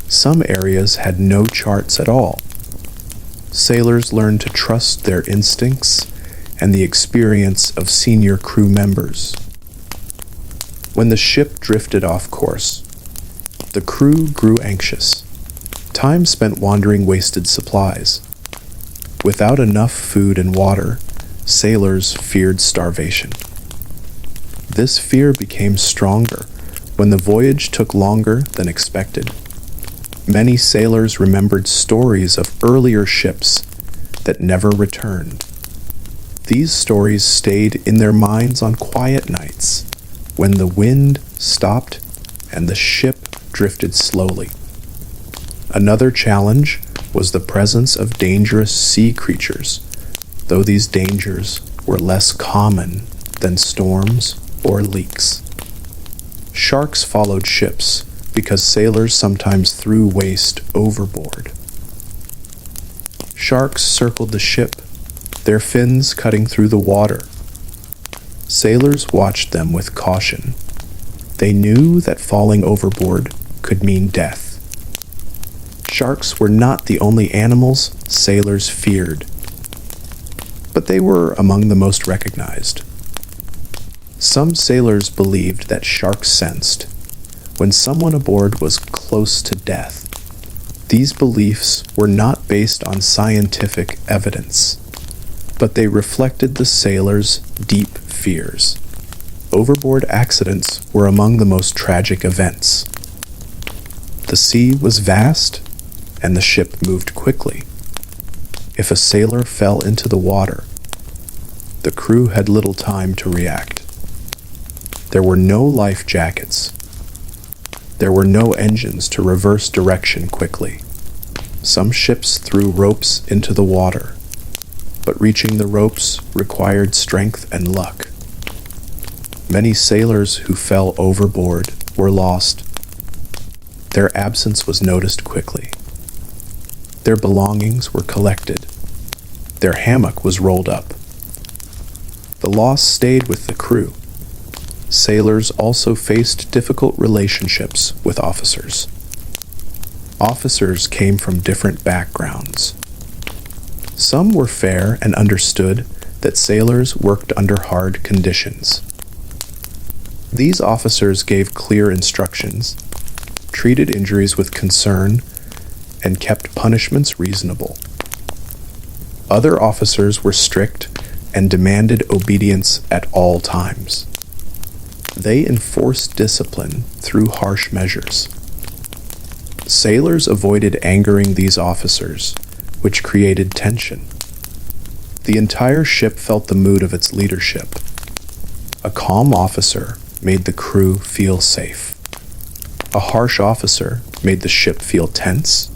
Some areas had no charts at all. Sailors learned to trust their instincts and the experience of senior crew members. When the ship drifted off course, the crew grew anxious. Time spent wandering wasted supplies. Without enough food and water, sailors feared starvation. This fear became stronger when the voyage took longer than expected. Many sailors remembered stories of earlier ships that never returned. These stories stayed in their minds on quiet nights when the wind stopped and the ship drifted slowly. Another challenge was the presence of dangerous sea creatures. though these dangers were less common than storms or leaks. Sharks followed ships because sailors sometimes threw waste overboard. Sharks circled the ship, their fins cutting through the water. Sailors watched them with caution. They knew that falling overboard could mean death. Sharks were not the only animals sailors feared, but they were among the most recognized. Some sailors believed that sharks sensed when someone aboard was close to death. These beliefs were not based on scientific evidence, but they reflected the sailors' deep fears. Overboard accidents were among the most tragic events. The sea was vast, and the ship moved quickly. If a sailor fell into the water, the crew had little time to react. There were no life jackets. There were no engines to reverse direction quickly. Some ships threw ropes into the water, but reaching the ropes required strength and luck. Many sailors who fell overboard were lost. Their absence was noticed quickly. Their belongings were collected. Their hammock was rolled up. The loss stayed with the crew. Sailors also faced difficult relationships with officers. Officers came from different backgrounds. Some were fair and understood that sailors worked under hard conditions. These officers gave clear instructions, treated injuries with concern, and kept punishments reasonable. Other officers were strict and demanded obedience at all times. They enforced discipline through harsh measures. Sailors avoided angering these officers, which created tension. The entire ship felt the mood of its leadership. A calm officer made the crew feel safe. A harsh officer made the ship feel tense,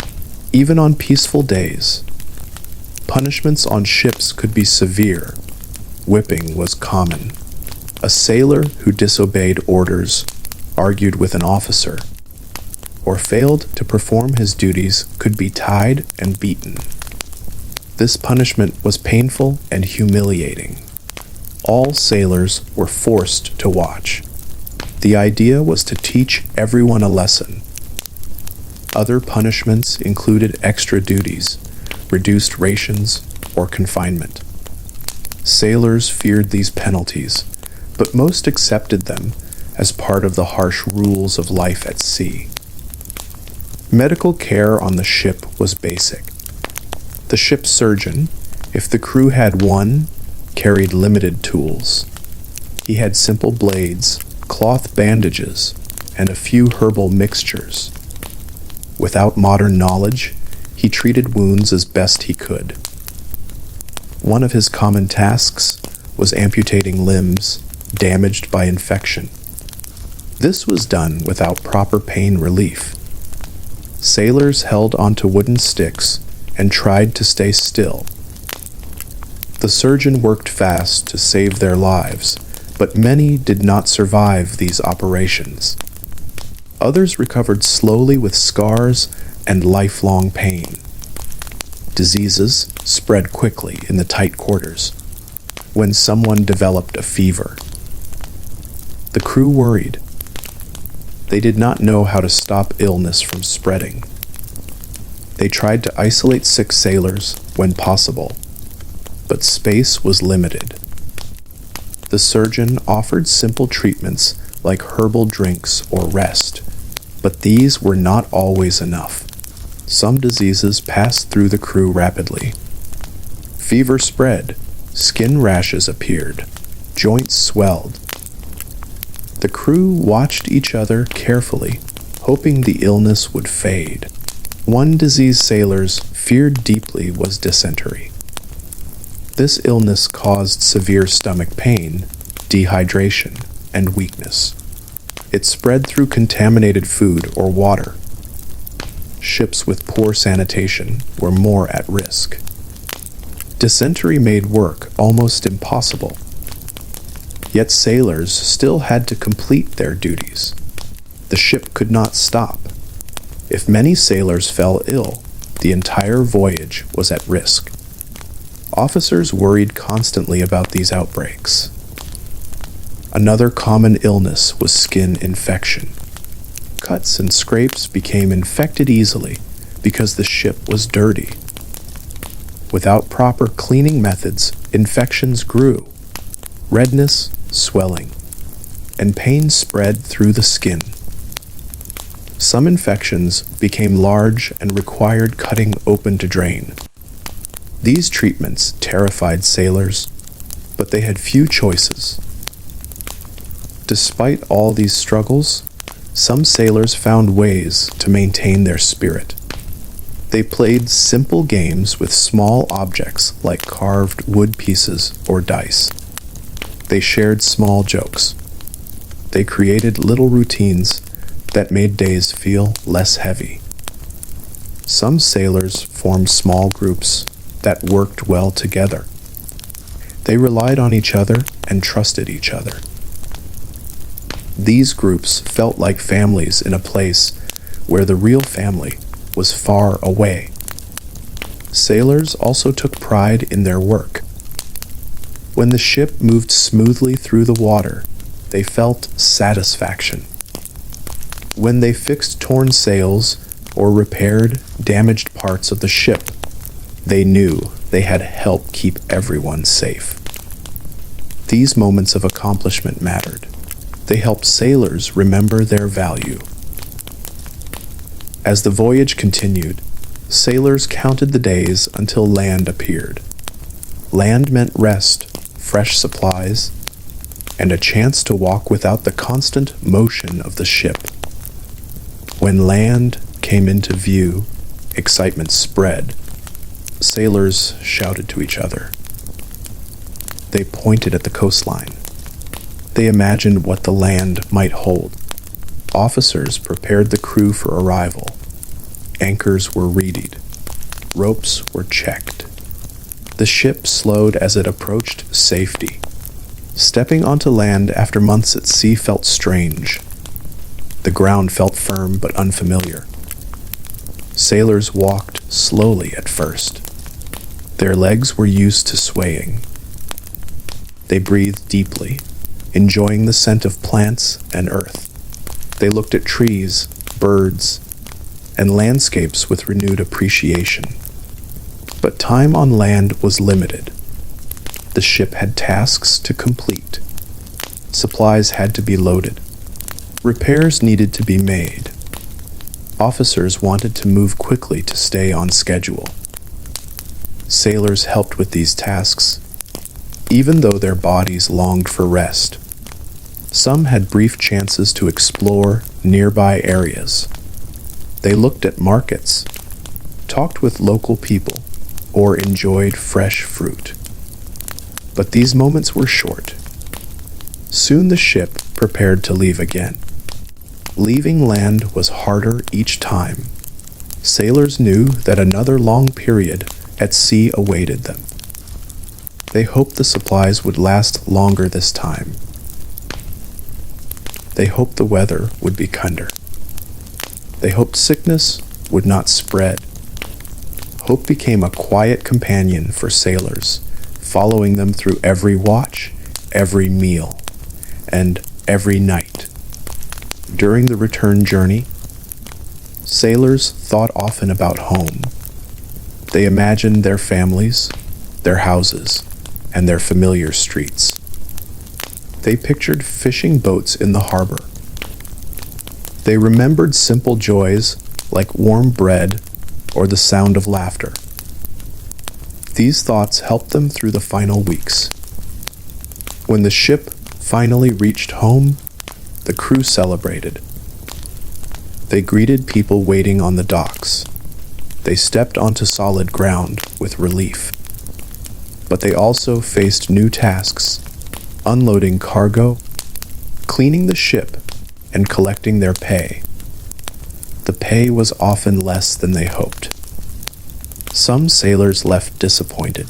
even on peaceful days. Punishments on ships could be severe. Whipping was common. A sailor who disobeyed orders, argued with an officer, or failed to perform his duties could be tied and beaten. This punishment was painful and humiliating. All sailors were forced to watch. The idea was to teach everyone a lesson. Other punishments included extra duties, reduced rations, or confinement. Sailors feared these penalties, but most accepted them as part of the harsh rules of life at sea. Medical care on the ship was basic. The ship's surgeon, if the crew had one, carried limited tools. He had simple blades, cloth bandages, and a few herbal mixtures. Without modern knowledge, he treated wounds as best he could. One of his common tasks was amputating limbs damaged by infection. This was done without proper pain relief. Sailors held onto wooden sticks and tried to stay still. The surgeon worked fast to save their lives, but many did not survive these operations. Others recovered slowly with scars and lifelong pain. Diseases spread quickly in the tight quarters. When someone developed a fever, the crew worried. They did not know how to stop illness from spreading. They tried to isolate sick sailors when possible, but space was limited. The surgeon offered simple treatments like herbal drinks or rest, but these were not always enough. Some diseases passed through the crew rapidly. Fever spread, skin rashes appeared, joints swelled. The crew watched each other carefully, hoping the illness would fade. One disease sailors feared deeply was dysentery. This illness caused severe stomach pain, dehydration, and weakness. It spread through contaminated food or water. Ships with poor sanitation were more at risk. Dysentery made work almost impossible. Yet sailors still had to complete their duties. The ship could not stop. If many sailors fell ill, the entire voyage was at risk. Officers worried constantly about these outbreaks. Another common illness was skin infection. Cuts and scrapes became infected easily because the ship was dirty. Without proper cleaning methods, infections grew. Redness, swelling, and pain spread through the skin. Some infections became large and required cutting open to drain. These treatments terrified sailors, but they had few choices. Despite all these struggles, some sailors found ways to maintain their spirit. They played simple games with small objects like carved wood pieces or dice. They shared small jokes. They created little routines that made days feel less heavy. Some sailors formed small groups that worked well together. They relied on each other and trusted each other. These groups felt like families in a place where the real family was far away. Sailors also took pride in their work. When the ship moved smoothly through the water, they felt satisfaction. When they fixed torn sails or repaired damaged parts of the ship, they knew they had helped keep everyone safe. These moments of accomplishment mattered. They helped sailors remember their value. As the voyage continued, sailors counted the days until land appeared. Land meant rest, fresh supplies, and a chance to walk without the constant motion of the ship. When land came into view, excitement spread. Sailors shouted to each other. They pointed at the coastline. They imagined what the land might hold. Officers prepared the crew for arrival. Anchors were readied. Ropes were checked. The ship slowed as it approached safety. Stepping onto land after months at sea felt strange. The ground felt firm but unfamiliar. Sailors walked slowly at first. Their legs were used to swaying. They breathed deeply, enjoying the scent of plants and earth. They looked at trees, birds, and landscapes with renewed appreciation. But time on land was limited. The ship had tasks to complete. Supplies had to be loaded. Repairs needed to be made. Officers wanted to move quickly to stay on schedule. Sailors helped with these tasks, even though their bodies longed for rest. Some had brief chances to explore nearby areas. They looked at markets, talked with local people, or enjoyed fresh fruit. But these moments were short. Soon the ship prepared to leave again. Leaving land was harder each time. Sailors knew that another long period at sea awaited them. They hoped the supplies would last longer this time. They hoped the weather would be kinder. They hoped sickness would not spread. Hope became a quiet companion for sailors, following them through every watch, every meal, and every night. During the return journey, sailors thought often about home. They imagined their families, their houses, and their familiar streets. They pictured fishing boats in the harbor. They remembered simple joys like warm bread or the sound of laughter. These thoughts helped them through the final weeks. When the ship finally reached home, the crew celebrated. They greeted people waiting on the docks. They stepped onto solid ground with relief. But they also faced new tasks: unloading cargo, cleaning the ship, and collecting their pay. The pay was often less than they hoped. Some sailors left disappointed.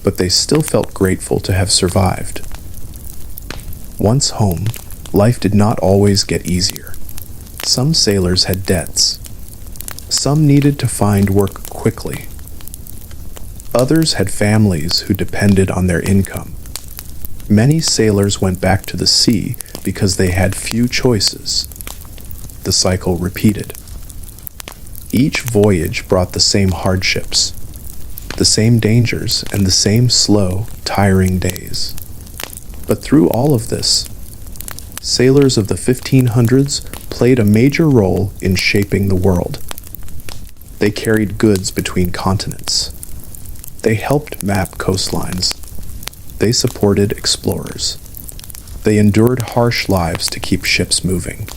but they still felt grateful to have survived. Once home, life did not always get easier. Some sailors had debts. Some needed to find work quickly. Others had families who depended on their income. Many sailors went back to the sea because they had few choices. The cycle repeated. Each voyage brought the same hardships, the same dangers, and the same slow, tiring days. But through all of this, sailors of the 1500s played a major role in shaping the world. They carried goods between continents. They helped map coastlines. They supported explorers. They endured harsh lives to keep ships moving.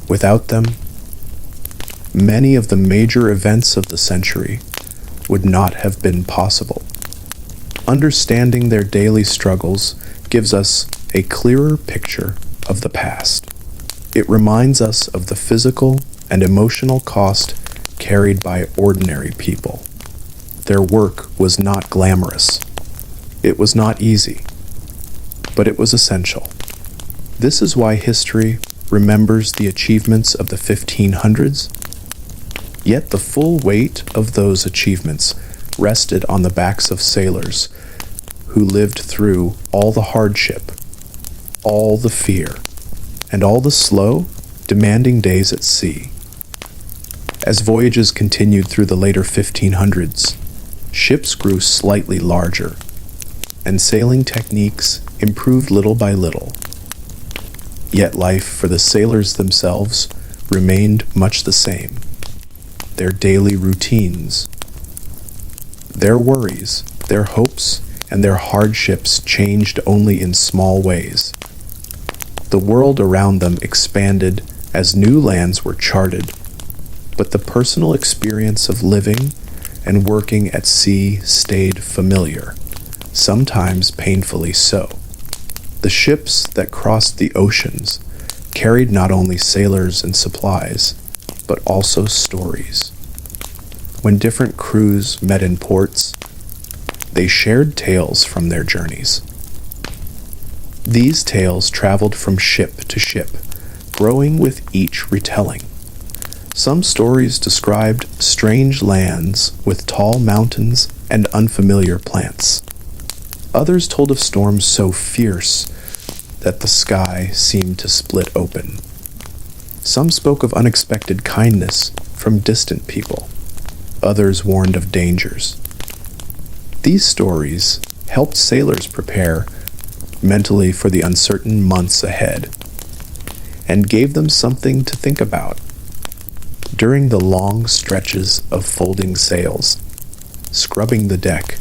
Without them, many of the major events of the century would not have been possible. Understanding their daily struggles gives us a clearer picture of the past. It reminds us of the physical and emotional cost carried by ordinary people. Their work was not glamorous. It was not easy, but it was essential. This is why history remembers the achievements of the 1500s, yet the full weight of those achievements rested on the backs of sailors who lived through all the hardship, all the fear, and all the slow, demanding days at sea. As voyages continued through the later 1500s, ships grew slightly larger, and sailing techniques improved little by little. Yet life for the sailors themselves remained much the same. Their daily routines, their worries, their hopes, and their hardships changed only in small ways. The world around them expanded as new lands were charted, but the personal experience of living and working at sea stayed familiar, sometimes painfully so. The ships that crossed the oceans carried not only sailors and supplies, but also stories. When different crews met in ports, they shared tales from their journeys. These tales traveled from ship to ship, growing with each retelling. Some stories described strange lands with tall mountains and unfamiliar plants. Others told of storms so fierce that the sky seemed to split open. Some spoke of unexpected kindness from distant people. Others warned of dangers. These stories helped sailors prepare mentally for the uncertain months ahead and gave them something to think about. During the long stretches of folding sails, scrubbing the deck,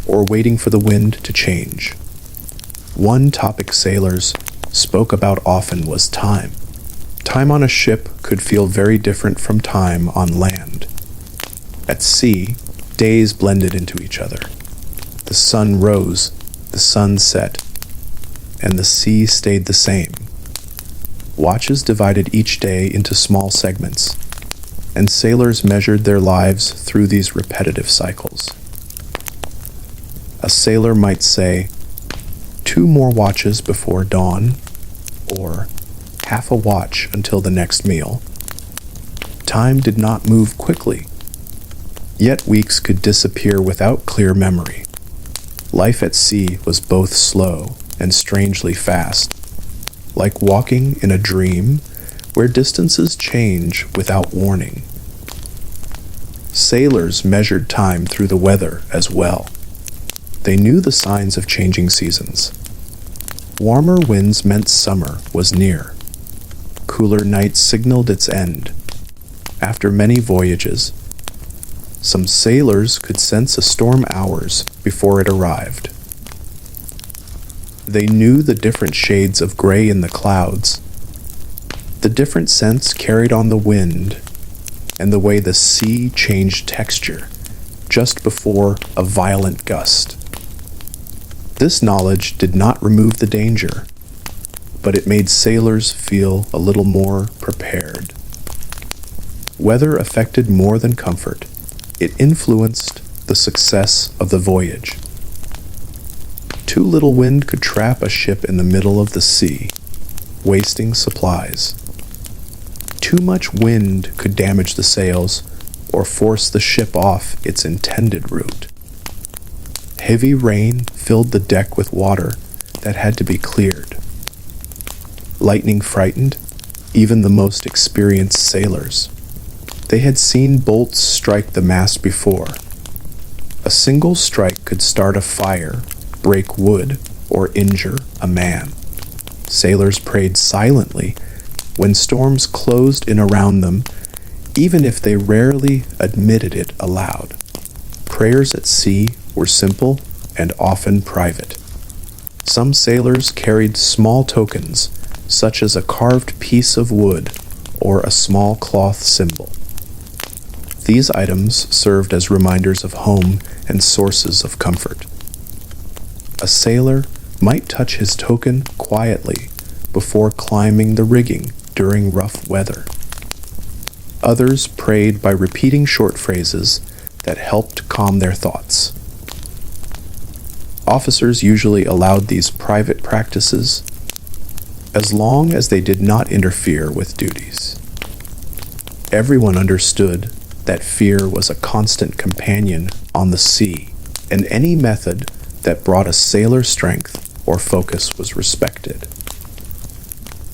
or waiting for the wind to change, one topic sailors spoke about often was time. Time on a ship could feel very different from time on land. At sea, days blended into each other. The sun rose, the sun set, and the sea stayed the same. Watches divided each day into small segments, and sailors measured their lives through these repetitive cycles. A sailor might say, 2 more watches before dawn, or half a watch until the next meal. Time did not move quickly, yet weeks could disappear without clear memory. Life at sea was both slow and strangely fast, like walking in a dream where distances change without warning. Sailors measured time through the weather as well. They knew the signs of changing seasons. Warmer winds meant summer was near. Cooler nights signaled its end. After many voyages, some sailors could sense a storm hours before it arrived. They knew the different shades of gray in the clouds, the different scents carried on the wind, and the way the sea changed texture just before a violent gust. This knowledge did not remove the danger, but it made sailors feel a little more prepared. Weather affected more than comfort. It influenced the success of the voyage. Too little wind could trap a ship in the middle of the sea, wasting supplies. Too much wind could damage the sails or force the ship off its intended route. Heavy rain filled the deck with water that had to be cleared. Lightning frightened even the most experienced sailors. They had seen bolts strike the mast before. A single strike could start a fire, break wood, or injure a man. Sailors prayed silently when storms closed in around them, even if they rarely admitted it aloud. Prayers at sea were simple and often private. Some sailors carried small tokens, such as a carved piece of wood or a small cloth symbol. These items served as reminders of home and sources of comfort. A sailor might touch his token quietly before climbing the rigging during rough weather. Others prayed by repeating short phrases that helped calm their thoughts. Officers usually allowed these private practices as long as they did not interfere with duties. Everyone understood that fear was a constant companion on the sea, and any method that brought a sailor's strength or focus was respected.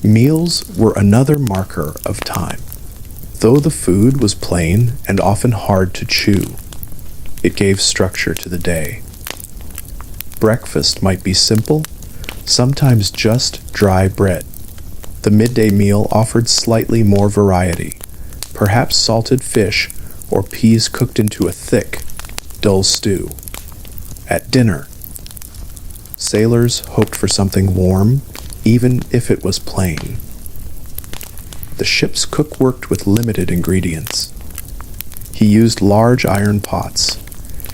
Meals were another marker of time. Though the food was plain and often hard to chew, it gave structure to the day. Breakfast might be simple, sometimes just dry bread. The midday meal offered slightly more variety, perhaps salted fish or peas cooked into a thick, dull stew. At dinner, sailors hoped for something warm, even if it was plain. The ship's cook worked with limited ingredients. He used large iron pots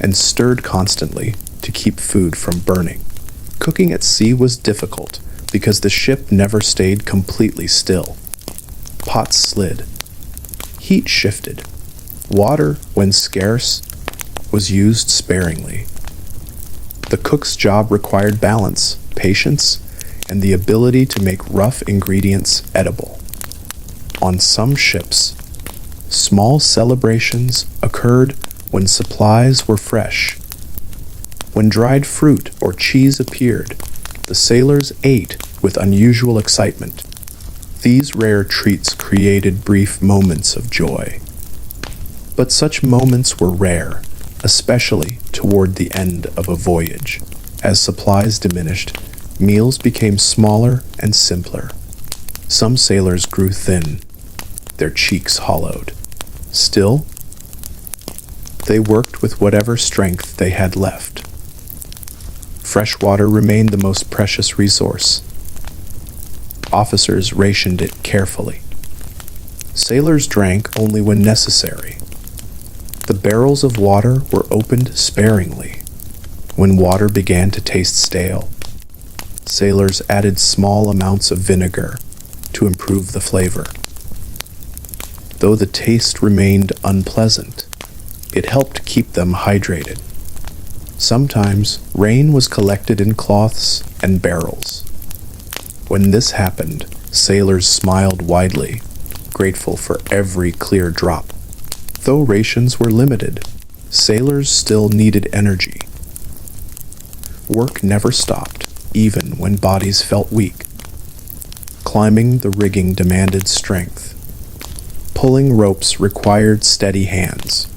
and stirred constantly to keep food from burning. Cooking at sea was difficult because the ship never stayed completely still. Pots slid. Heat shifted. Water, when scarce, was used sparingly. The cook's job required balance, patience, and the ability to make rough ingredients edible. On some ships, small celebrations occurred when supplies were fresh. When dried fruit or cheese appeared, the sailors ate with unusual excitement. These rare treats created brief moments of joy. But such moments were rare, especially toward the end of a voyage. As supplies diminished, meals became smaller and simpler. Some sailors grew thin, their cheeks hollowed. Still, they worked with whatever strength they had left. Fresh water remained the most precious resource. Officers rationed it carefully. Sailors drank only when necessary. The barrels of water were opened sparingly. When water began to taste stale, sailors added small amounts of vinegar to improve the flavor. Though the taste remained unpleasant, it helped keep them hydrated. Sometimes rain was collected in cloths and barrels. When this happened, sailors smiled widely, grateful for every clear drop. Though rations were limited, sailors still needed energy. Work never stopped, even when bodies felt weak. Climbing the rigging demanded strength. Pulling ropes required steady hands.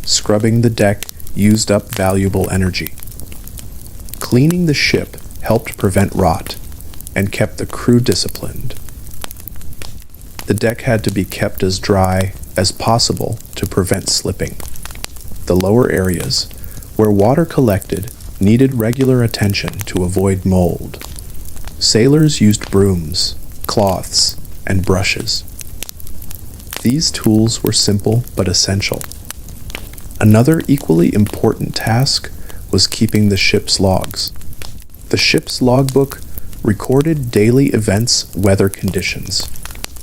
Scrubbing the deck used up valuable energy. Cleaning the ship helped prevent rot and kept the crew disciplined. The deck had to be kept as dry as possible to prevent slipping. The lower areas, where water collected, needed regular attention to avoid mold. Sailors used brooms, cloths, and brushes. These tools were simple but essential. Another equally important task was keeping the ship's logs. The ship's logbook recorded daily events, weather conditions,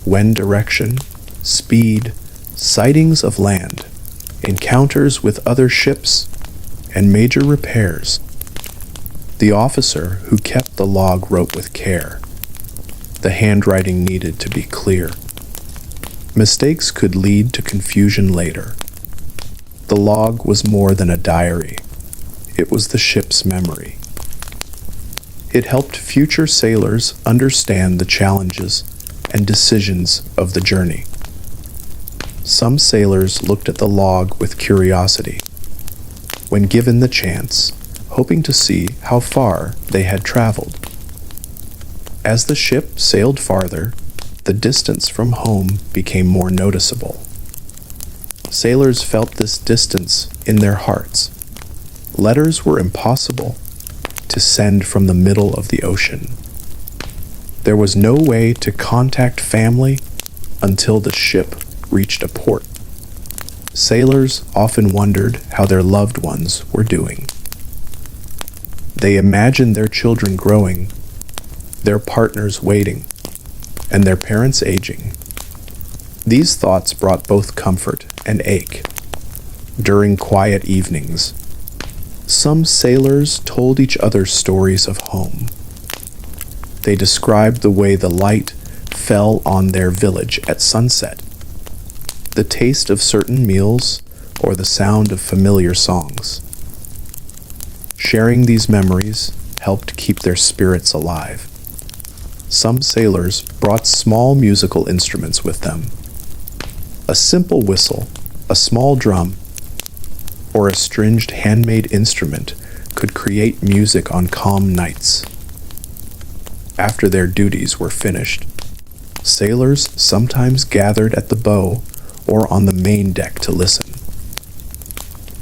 wind direction, speed, sightings of land, encounters with other ships, and major repairs. The officer who kept the log wrote with care. The handwriting needed to be clear. Mistakes could lead to confusion later. The log was more than a diary. It was the ship's memory. It helped future sailors understand the challenges and decisions of the journey. Some sailors looked at the log with curiosity. When given the chance, hoping to see how far they had traveled. As the ship sailed farther, the distance from home became more noticeable. Sailors felt this distance in their hearts. Letters were impossible to send from the middle of the ocean. There was no way to contact family until the ship reached a port. Sailors often wondered how their loved ones were doing. They imagined their children growing, their partners waiting, and their parents aging. These thoughts brought both comfort and ache. During quiet evenings, some sailors told each other stories of home. They described the way the light fell on their village at sunset, the taste of certain meals, or the sound of familiar songs. Sharing these memories helped keep their spirits alive. Some sailors brought small musical instruments with them. A simple whistle, a small drum, or a stringed handmade instrument could create music on calm nights. After their duties were finished, sailors sometimes gathered at the bow or on the main deck to listen.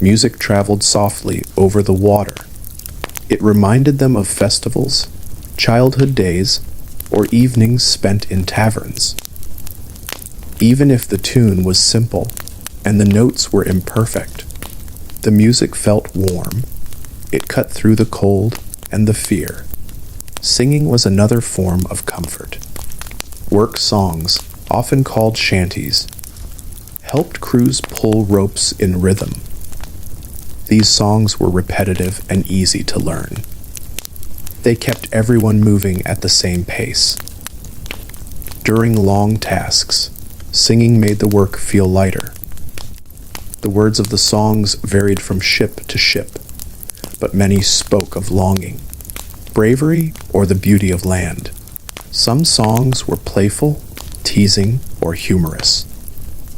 Music traveled softly over the water. It reminded them of festivals, childhood days, or evenings spent in taverns. Even if the tune was simple and the notes were imperfect, the music felt warm. It cut through the cold and the fear. Singing was another form of comfort. Work songs, often called shanties, helped crews pull ropes in rhythm. These songs were repetitive and easy to learn. They kept everyone moving at the same pace. During long tasks, singing made the work feel lighter. The words of the songs varied from ship to ship, but many spoke of longing, bravery, or the beauty of land. Some songs were playful, teasing, or humorous.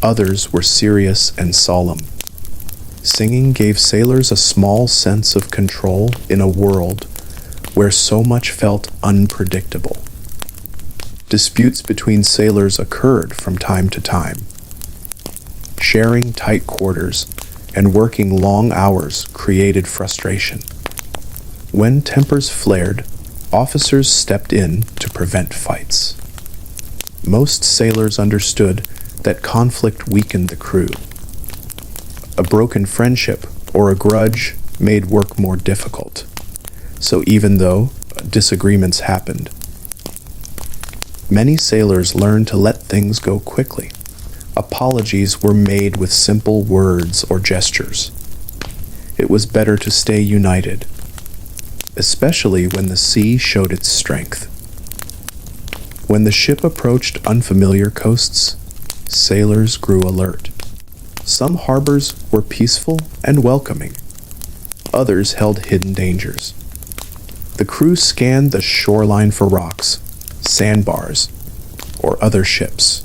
Others were serious and solemn. Singing gave sailors a small sense of control in a world where so much felt unpredictable. Disputes between sailors occurred from time to time. Sharing tight quarters and working long hours created frustration. When tempers flared, officers stepped in to prevent fights. Most sailors understood that conflict weakened the crew. A broken friendship or a grudge made work more difficult. So even though disagreements happened, many sailors learned to let things go quickly. Apologies were made with simple words or gestures. It was better to stay united, especially when the sea showed its strength. When the ship approached unfamiliar coasts, sailors grew alert. Some harbors were peaceful and welcoming. Others held hidden dangers. The crew scanned the shoreline for rocks, sandbars, or other ships.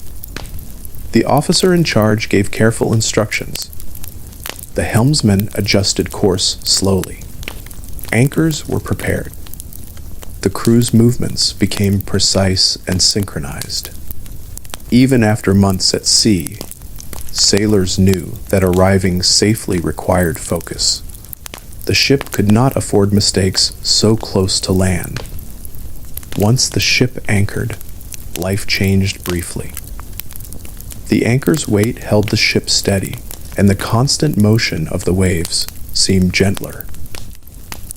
The officer in charge gave careful instructions. The helmsman adjusted course slowly. Anchors were prepared. The crew's movements became precise and synchronized. Even after months at sea, sailors knew that arriving safely required focus. The ship could not afford mistakes so close to land. Once the ship anchored, life changed briefly. The anchor's weight held the ship steady, and the constant motion of the waves seemed gentler.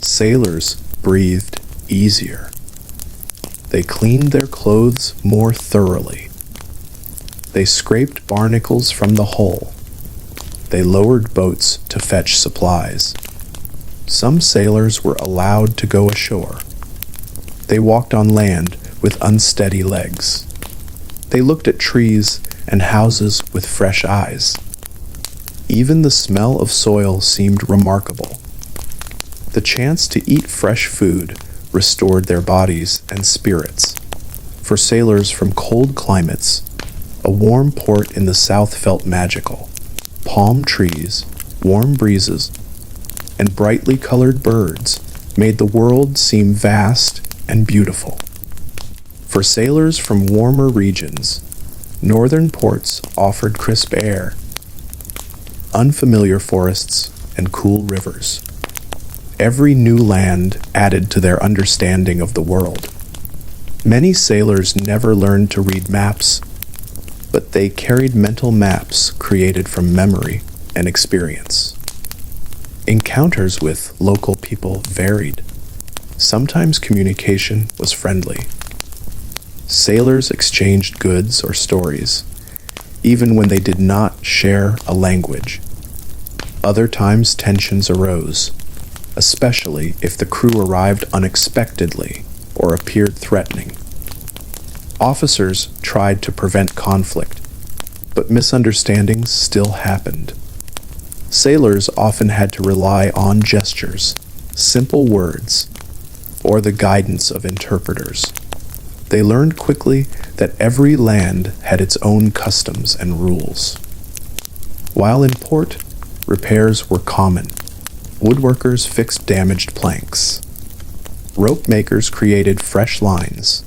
Sailors breathed easier. They cleaned their clothes more thoroughly. They scraped barnacles from the hull. They lowered boats to fetch supplies. Some sailors were allowed to go ashore. They walked on land with unsteady legs. They looked at trees and houses with fresh eyes. Even the smell of soil seemed remarkable. The chance to eat fresh food restored their bodies and spirits. For sailors from cold climates, a warm port in the south felt magical. Palm trees, warm breezes, and brightly colored birds made the world seem vast and beautiful. For sailors from warmer regions, northern ports offered crisp air, unfamiliar forests, and cool rivers. Every new land added to their understanding of the world. Many sailors never learned to read maps, but they carried mental maps created from memory and experience. Encounters with local people varied. Sometimes communication was friendly. Sailors exchanged goods or stories, even when they did not share a language. Other times tensions arose, especially if the crew arrived unexpectedly or appeared threatening. Officers tried to prevent conflict, but misunderstandings still happened. Sailors often had to rely on gestures, simple words, or the guidance of interpreters. They learned quickly that every land had its own customs and rules. While in port, repairs were common. Woodworkers fixed damaged planks. Rope makers created fresh lines.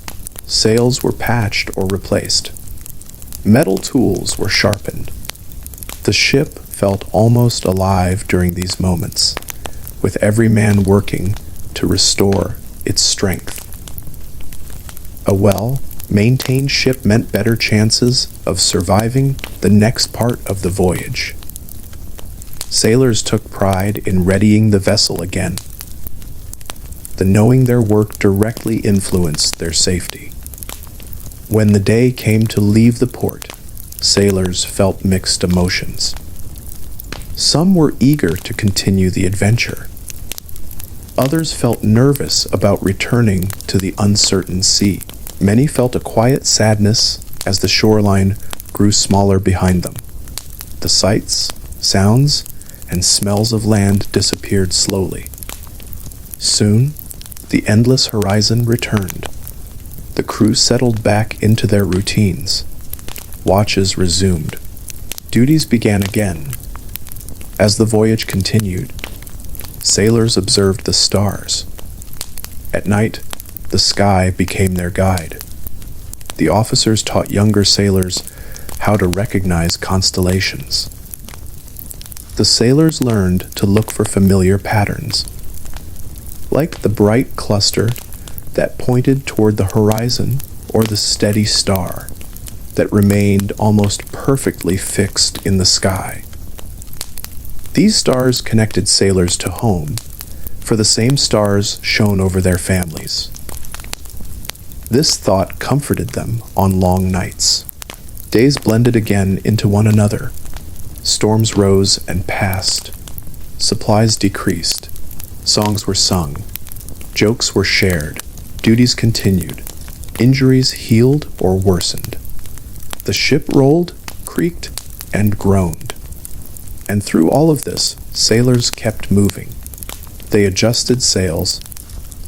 Sails were patched or replaced. Metal tools were sharpened. The ship felt almost alive during these moments, with every man working to restore its strength. A well-maintained ship meant better chances of surviving the next part of the voyage. Sailors took pride in readying the vessel again. The knowing their work directly influenced their safety. When the day came to leave the port, sailors felt mixed emotions. Some were eager to continue the adventure. Others felt nervous about returning to the uncertain sea. Many felt a quiet sadness as the shoreline grew smaller behind them. The sights, sounds, and smells of land disappeared slowly. Soon, the endless horizon returned. The crew settled back into their routines. Watches resumed. Duties began again. As the voyage continued, sailors observed the stars. At night, the sky became their guide. The officers taught younger sailors how to recognize constellations. The sailors learned to look for familiar patterns, like the bright cluster that pointed toward the horizon or the steady star that remained almost perfectly fixed in the sky. These stars connected sailors to home, for the same stars shone over their families. This thought comforted them on long nights. Days blended again into one another. Storms rose and passed. Supplies decreased. Songs were sung. Jokes were shared. Duties continued. Injuries healed or worsened. The ship rolled, creaked, and groaned. And through all of this, sailors kept moving. They adjusted sails,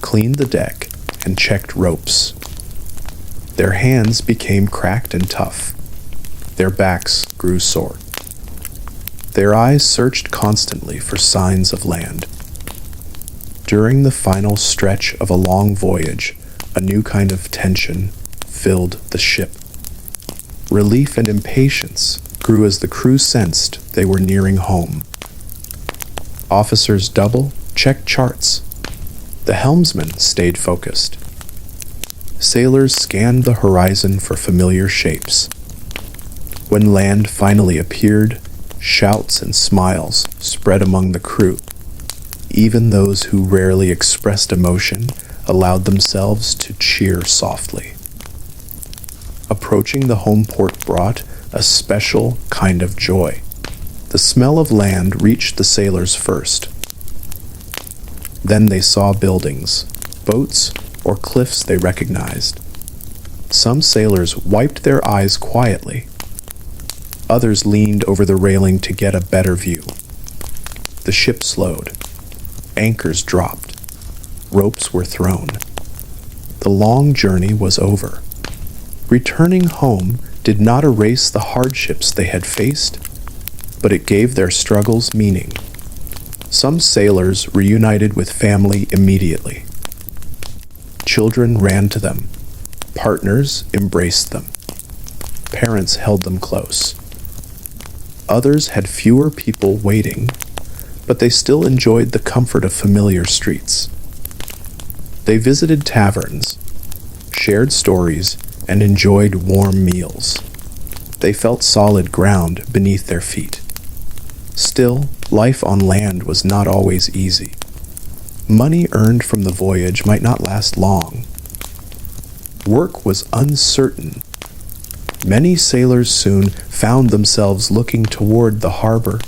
cleaned the deck, and checked ropes. Their hands became cracked and tough. Their backs grew sore. Their eyes searched constantly for signs of land. During the final stretch of a long voyage, a new kind of tension filled the ship. Relief and impatience grew as the crew sensed they were nearing home. Officers double-checked charts. The helmsman stayed focused. Sailors scanned the horizon for familiar shapes. When land finally appeared, shouts and smiles spread among the crew. Even those who rarely expressed emotion allowed themselves to cheer softly. Approaching the home port brought a special kind of joy. The smell of land reached the sailors first. Then they saw buildings, boats, or cliffs they recognized. Some sailors wiped their eyes quietly. Others leaned over the railing to get a better view. The ship slowed. Anchors dropped. Ropes were thrown. The long journey was over. Returning home did not erase the hardships they had faced, but it gave their struggles meaning. Some sailors reunited with family immediately. Children ran to them. Partners embraced them. Parents held them close. Others had fewer people waiting, but they still enjoyed the comfort of familiar streets. They visited taverns, shared stories, and enjoyed warm meals. They felt solid ground beneath their feet. Still, life on land was not always easy. Money earned from the voyage might not last long. Work was uncertain. Many sailors soon found themselves looking toward the harbor,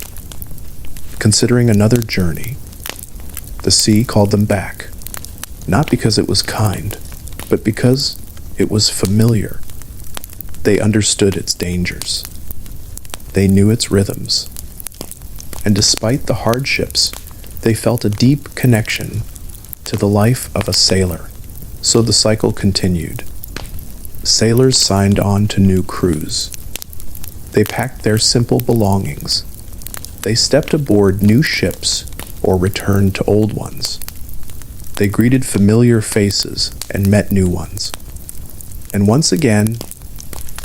considering another journey. The sea called them back, not because it was kind, but because it was familiar. They understood its dangers. They knew its rhythms. And despite the hardships, they felt a deep connection to the life of a sailor. So the cycle continued. Sailors signed on to new crews. They packed their simple belongings. They stepped aboard new ships or returned to old ones. They greeted familiar faces and met new ones. And once again,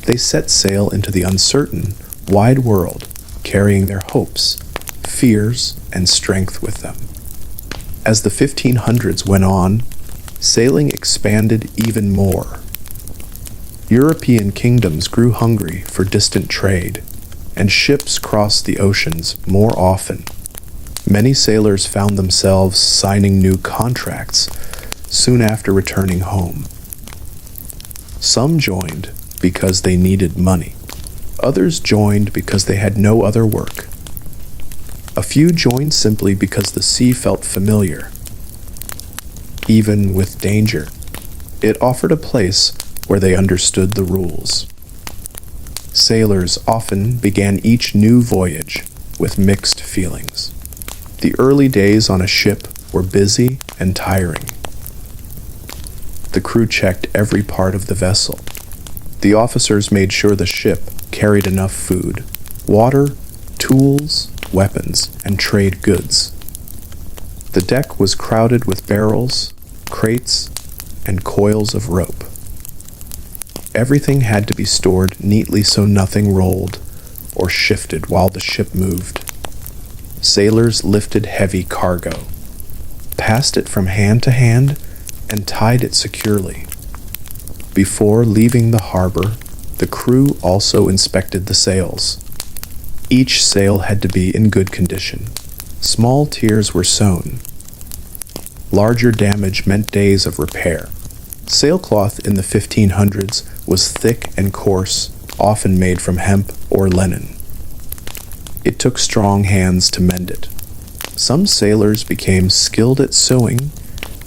they set sail into the uncertain, wide world, carrying their hopes, fears, and strength with them. As the 1500s went on, sailing expanded even more. European kingdoms grew hungry for distant trade, and ships crossed the oceans more often. Many sailors found themselves signing new contracts soon after returning home. Some joined because they needed money. Others joined because they had no other work. A few joined simply because the sea felt familiar. Even with danger, it offered a place where they understood the rules. Sailors often began each new voyage with mixed feelings. The early days on a ship were busy and tiring. The crew checked every part of the vessel. The officers made sure the ship carried enough food, water, tools, weapons, and trade goods. The deck was crowded with barrels, crates, and coils of rope. Everything had to be stored neatly so nothing rolled or shifted while the ship moved. Sailors lifted heavy cargo, passed it from hand to hand, and tied it securely. Before leaving the harbor, the crew also inspected the sails. Each sail had to be in good condition. Small tears were sown. Larger damage meant days of repair. Sailcloth in the 1500s was thick and coarse, often made from hemp or linen. It took strong hands to mend it. Some sailors became skilled at sewing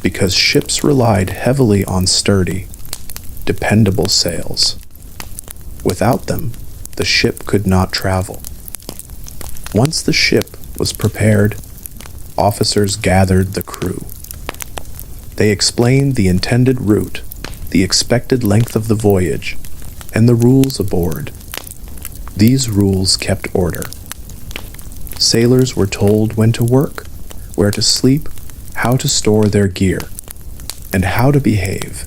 because ships relied heavily on sturdy, dependable sails. Without them, the ship could not travel. Once the ship was prepared, officers gathered the crew. They explained the intended route, the expected length of the voyage, and the rules aboard. These rules kept order. Sailors were told when to work, where to sleep, how to store their gear, and how to behave.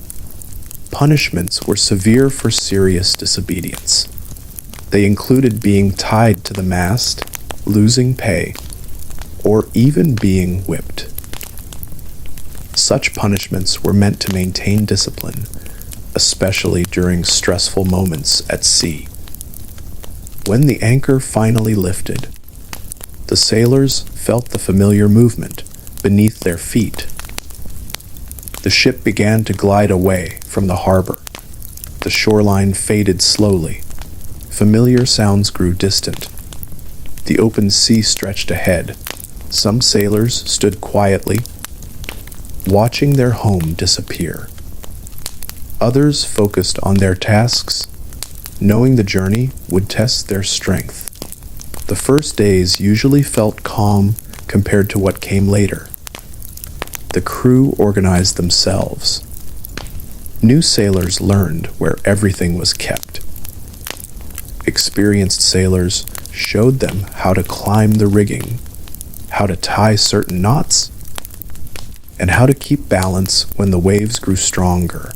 Punishments were severe for serious disobedience. They included being tied to the mast, losing pay, or even being whipped. Such punishments were meant to maintain discipline, especially during stressful moments at sea. When the anchor finally lifted, the sailors felt the familiar movement beneath their feet. The ship began to glide away from the harbor. The shoreline faded slowly. Familiar sounds grew distant. The open sea stretched ahead. Some sailors stood quietly. watching their home disappear. Others focused on their tasks, knowing the journey would test their strength. The first days usually felt calm compared to what came later. The crew organized themselves. New sailors learned where everything was kept. Experienced sailors showed them how to climb the rigging, how to tie certain knots, and how to keep balance when the waves grew stronger.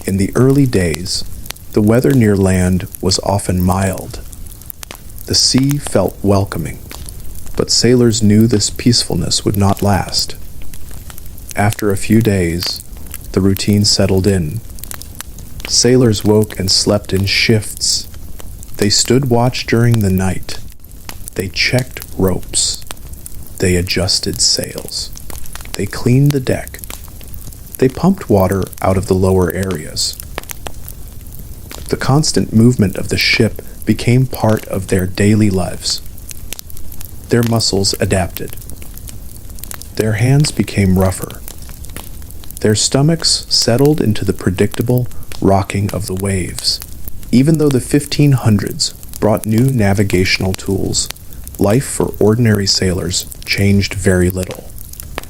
In the early days, the weather near land was often mild. The sea felt welcoming, but sailors knew this peacefulness would not last. After a few days, the routine settled in. Sailors woke and slept in shifts. They stood watch during the night. They checked ropes. They adjusted sails. They cleaned the deck. They pumped water out of the lower areas. The constant movement of the ship became part of their daily lives. Their muscles adapted. Their hands became rougher. Their stomachs settled into the predictable rocking of the waves. Even though the 1500s brought new navigational tools, life for ordinary sailors changed very little.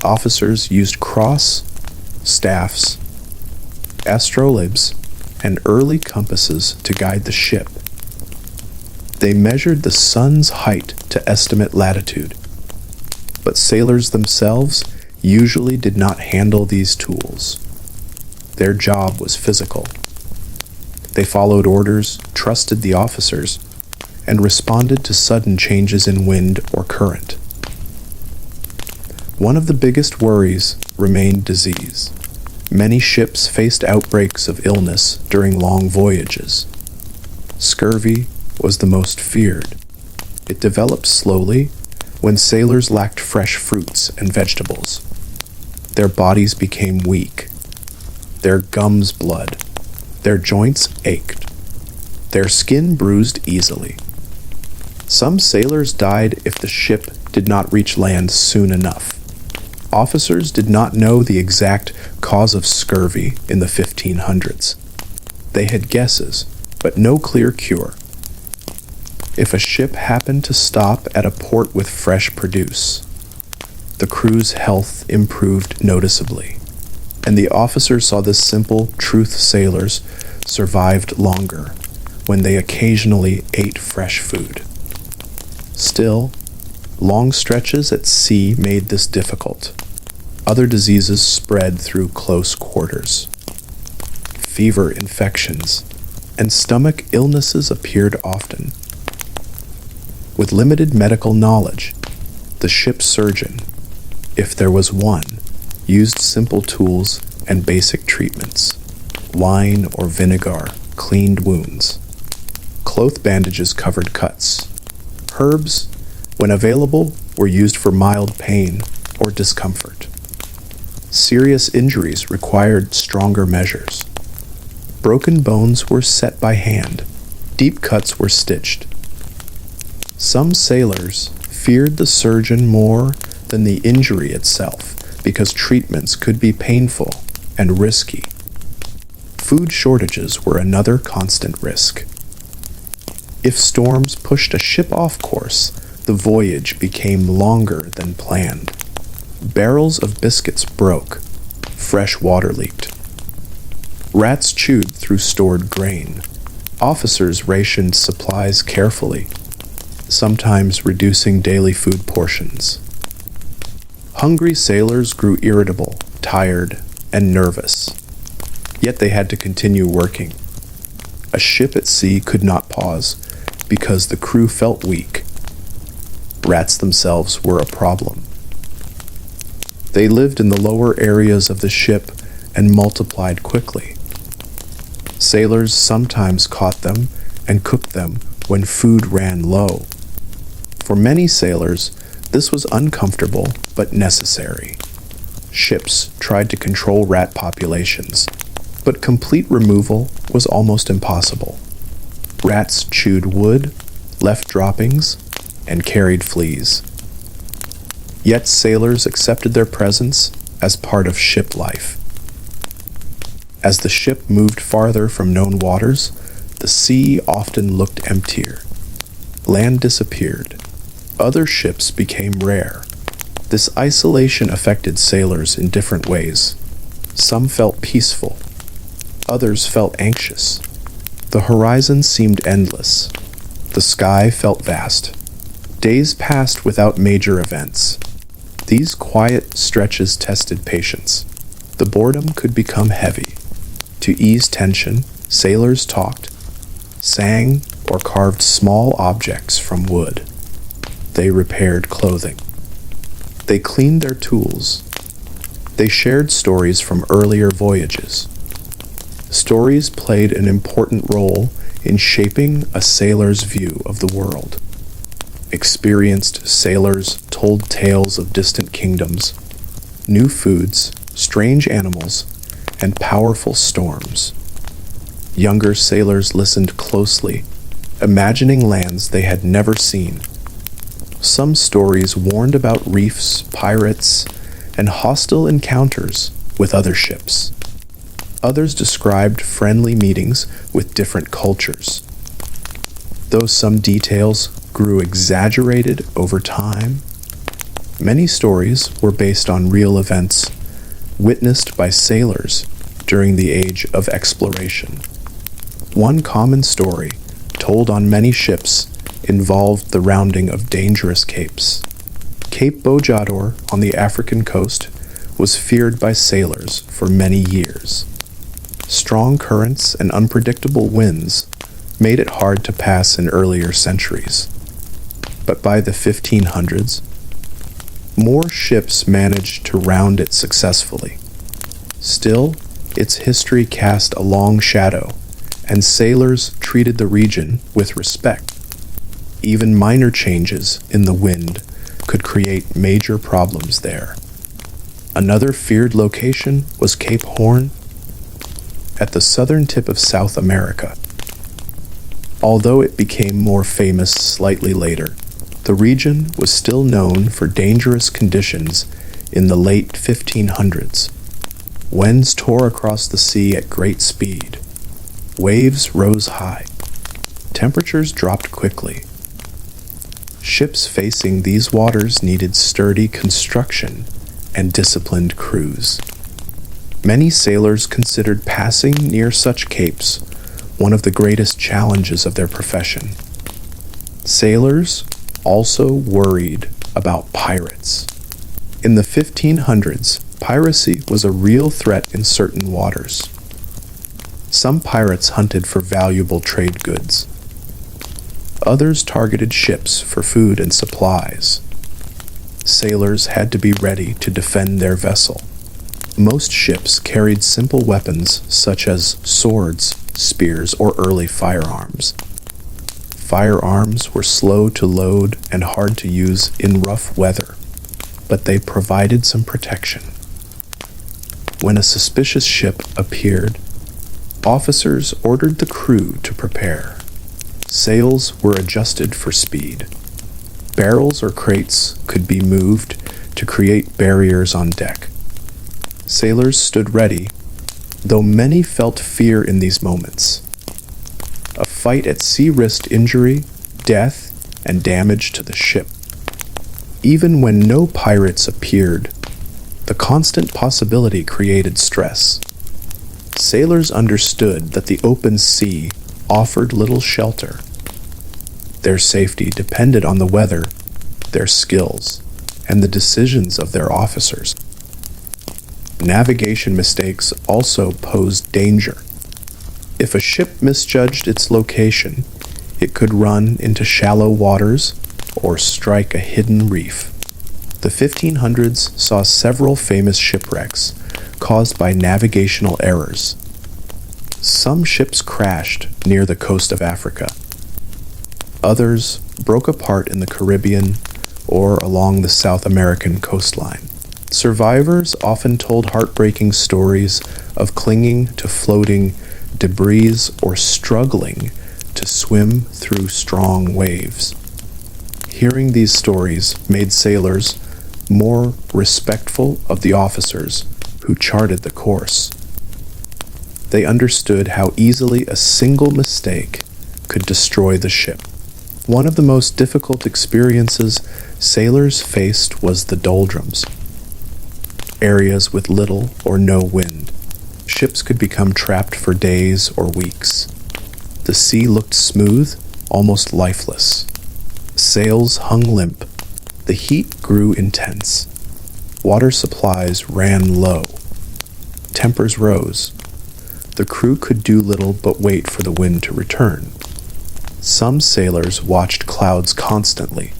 Officers used cross, staffs, astrolabes, and early compasses to guide the ship. They measured the sun's height to estimate latitude, but sailors themselves usually did not handle these tools. Their job was physical. They followed orders, trusted the officers, and responded to sudden changes in wind or current. One of the biggest worries remained disease. Many ships faced outbreaks of illness during long voyages. Scurvy was the most feared. It developed slowly when sailors lacked fresh fruits and vegetables. Their bodies became weak. Their gums bled. Their joints ached. Their skin bruised easily. Some sailors died if the ship did not reach land soon enough. Officers did not know the exact cause of scurvy in the 1500s. They had guesses, but no clear cure. If a ship happened to stop at a port with fresh produce, the crew's health improved noticeably, and the officers saw this simple truth: sailors survived longer when they occasionally ate fresh food. Still, long stretches at sea made this difficult. Other diseases spread through close quarters. Fever infections and stomach illnesses appeared often. With limited medical knowledge, the ship's surgeon, if there was one, used simple tools and basic treatments. Wine or vinegar cleaned wounds. Cloth bandages covered cuts. Herbs, when available, were used for mild pain or discomfort. Serious injuries required stronger measures. Broken bones were set by hand. Deep cuts were stitched. Some sailors feared the surgeon more than the injury itself because treatments could be painful and risky. Food shortages were another constant risk. If storms pushed a ship off course, the voyage became longer than planned. Barrels of biscuits broke. Fresh water leaked. Rats chewed through stored grain. Officers rationed supplies carefully, sometimes reducing daily food portions. Hungry sailors grew irritable, tired, and nervous. Yet they had to continue working. A ship at sea could not pause because the crew felt weak. Rats themselves were a problem. They lived in the lower areas of the ship and multiplied quickly. Sailors sometimes caught them and cooked them when food ran low. For many sailors, this was uncomfortable but necessary. Ships tried to control rat populations, but complete removal was almost impossible. Rats chewed wood, left droppings, and carried fleas. Yet sailors accepted their presence as part of ship life. As the ship moved farther from known waters, the sea often looked emptier. Land disappeared. Other ships became rare. This isolation affected sailors in different ways. Some felt peaceful. Others felt anxious. The horizon seemed endless. The sky felt vast. Days passed without major events. These quiet stretches tested patience. The boredom could become heavy. To ease tension, sailors talked, sang, or carved small objects from wood. They repaired clothing. They cleaned their tools. They shared stories from earlier voyages. Stories played an important role in shaping a sailor's view of the world. Experienced sailors told tales of distant kingdoms, new foods, strange animals, and powerful storms. Younger sailors listened closely, imagining lands they had never seen. Some stories warned about reefs, pirates, and hostile encounters with other ships. Others described friendly meetings with different cultures. Though some details grew exaggerated over time, many stories were based on real events witnessed by sailors during the age of exploration. One common story, told on many ships, involved the rounding of dangerous capes. Cape Bojador on the African coast was feared by sailors for many years. Strong currents and unpredictable winds made it hard to pass in earlier centuries. But by the 1500s, more ships managed to round it successfully. Still, its history cast a long shadow, and sailors treated the region with respect. Even minor changes in the wind could create major problems there. Another feared location was Cape Horn, at the southern tip of South America. Although it became more famous slightly later, the region was still known for dangerous conditions in the late 1500s. Winds tore across the sea at great speed. Waves rose high. Temperatures dropped quickly. Ships facing these waters needed sturdy construction and disciplined crews. Many sailors considered passing near such capes one of the greatest challenges of their profession. Sailors also worried about pirates. In the 1500s, piracy was a real threat in certain waters. Some pirates hunted for valuable trade goods. Others targeted ships for food and supplies. Sailors had to be ready to defend their vessel. Most ships carried simple weapons such as swords, spears, or early firearms. Firearms were slow to load and hard to use in rough weather, but they provided some protection. When a suspicious ship appeared, officers ordered the crew to prepare. Sails were adjusted for speed. Barrels or crates could be moved to create barriers on deck. Sailors stood ready, though many felt fear in these moments. A fight at sea risked injury, death, and damage to the ship. Even when no pirates appeared, the constant possibility created stress. Sailors understood that the open sea offered little shelter. Their safety depended on the weather, their skills, and the decisions of their officers. Navigation mistakes also posed danger. If a ship misjudged its location, it could run into shallow waters or strike a hidden reef. The 1500s saw several famous shipwrecks caused by navigational errors. Some ships crashed near the coast of Africa. Others broke apart in the Caribbean or along the South American coastline. Survivors often told heartbreaking stories of clinging to floating debris or struggling to swim through strong waves. Hearing these stories made sailors more respectful of the officers who charted the course. They understood how easily a single mistake could destroy the ship. One of the most difficult experiences sailors faced was the doldrums, areas with little or no wind. Ships could become trapped for days or weeks. The sea looked smooth, almost lifeless. Sails hung limp. The heat grew intense. Water supplies ran low. Tempers rose. The crew could do little but wait for the wind to return. Some sailors watched clouds constantly,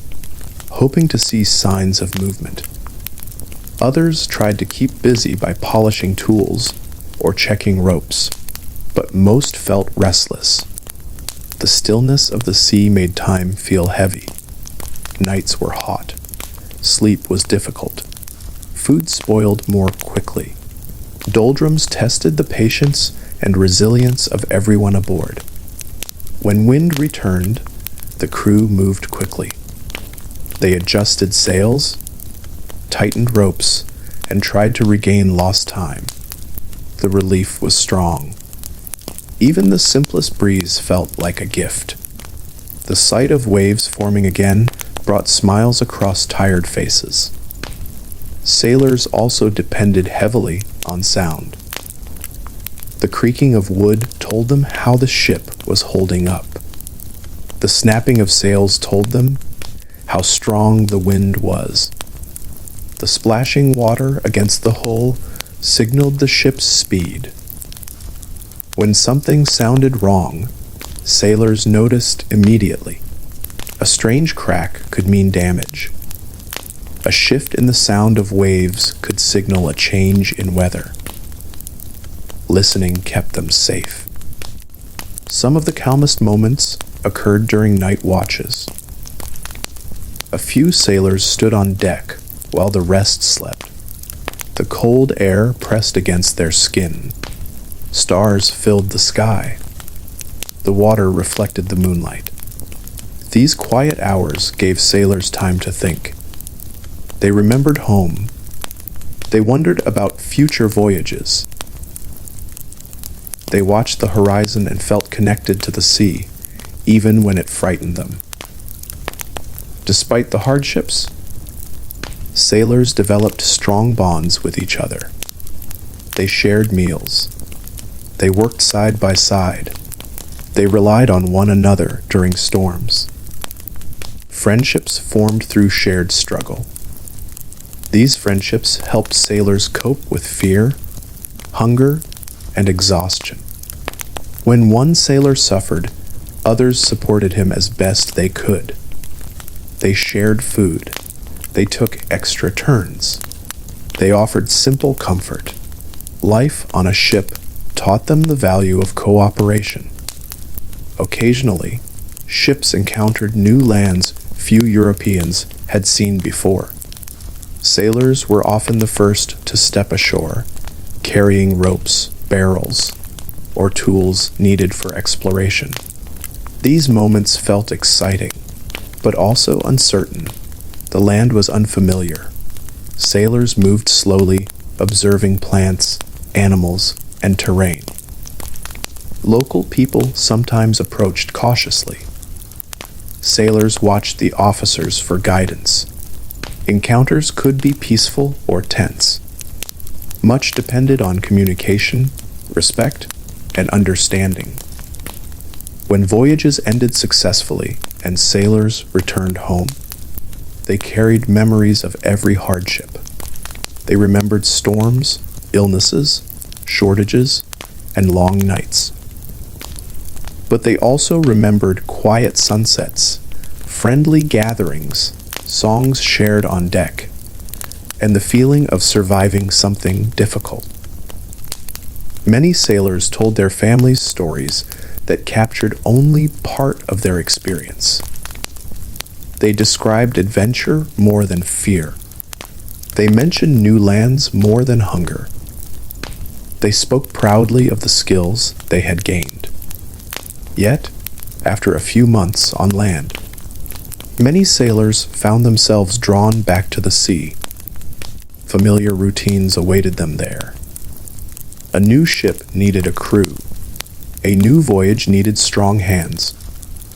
hoping to see signs of movement. Others tried to keep busy by polishing tools or checking ropes, but most felt restless. The stillness of the sea made time feel heavy. Nights were hot. Sleep was difficult. Food spoiled more quickly. Doldrums tested the patience and resilience of everyone aboard. When wind returned, the crew moved quickly. They adjusted sails, tightened ropes, and tried to regain lost time. The relief was strong. Even the simplest breeze felt like a gift. The sight of waves forming again brought smiles across tired faces. Sailors also depended heavily on sound. The creaking of wood told them how the ship was holding up. The snapping of sails told them how strong the wind was. The splashing water against the hull signaled the ship's speed. When something sounded wrong, sailors noticed immediately. A strange crack could mean damage. A shift in the sound of waves could signal a change in weather. Listening kept them safe. Some of the calmest moments occurred during night watches. A few sailors stood on deck while the rest slept. The cold air pressed against their skin. Stars filled the sky. The water reflected the moonlight. These quiet hours gave sailors time to think. They remembered home. They wondered about future voyages. They watched the horizon and felt connected to the sea, even when it frightened them. Despite the hardships, sailors developed strong bonds with each other. They shared meals. They worked side by side. They relied on one another during storms. Friendships formed through shared struggle. These friendships helped sailors cope with fear, hunger, and exhaustion. When one sailor suffered, others supported him as best they could. They shared food. They took extra turns. They offered simple comfort. Life on a ship taught them the value of cooperation. Occasionally, ships encountered new lands few Europeans had seen before. Sailors were often the first to step ashore, carrying ropes, barrels, or tools needed for exploration. These moments felt exciting, but also uncertain. The land was unfamiliar. Sailors moved slowly, observing plants, animals, and terrain. Local people sometimes approached cautiously. Sailors watched the officers for guidance. Encounters could be peaceful or tense. Much depended on communication, respect, and understanding. When voyages ended successfully and sailors returned home, they carried memories of every hardship. They remembered storms, illnesses, shortages, and long nights. But they also remembered quiet sunsets, friendly gatherings, songs shared on deck, and the feeling of surviving something difficult. Many sailors told their families stories that captured only part of their experience. They described adventure more than fear. They mentioned new lands more than hunger. They spoke proudly of the skills they had gained. Yet, after a few months on land, many sailors found themselves drawn back to the sea. Familiar routines awaited them there. A new ship needed a crew. A new voyage needed strong hands.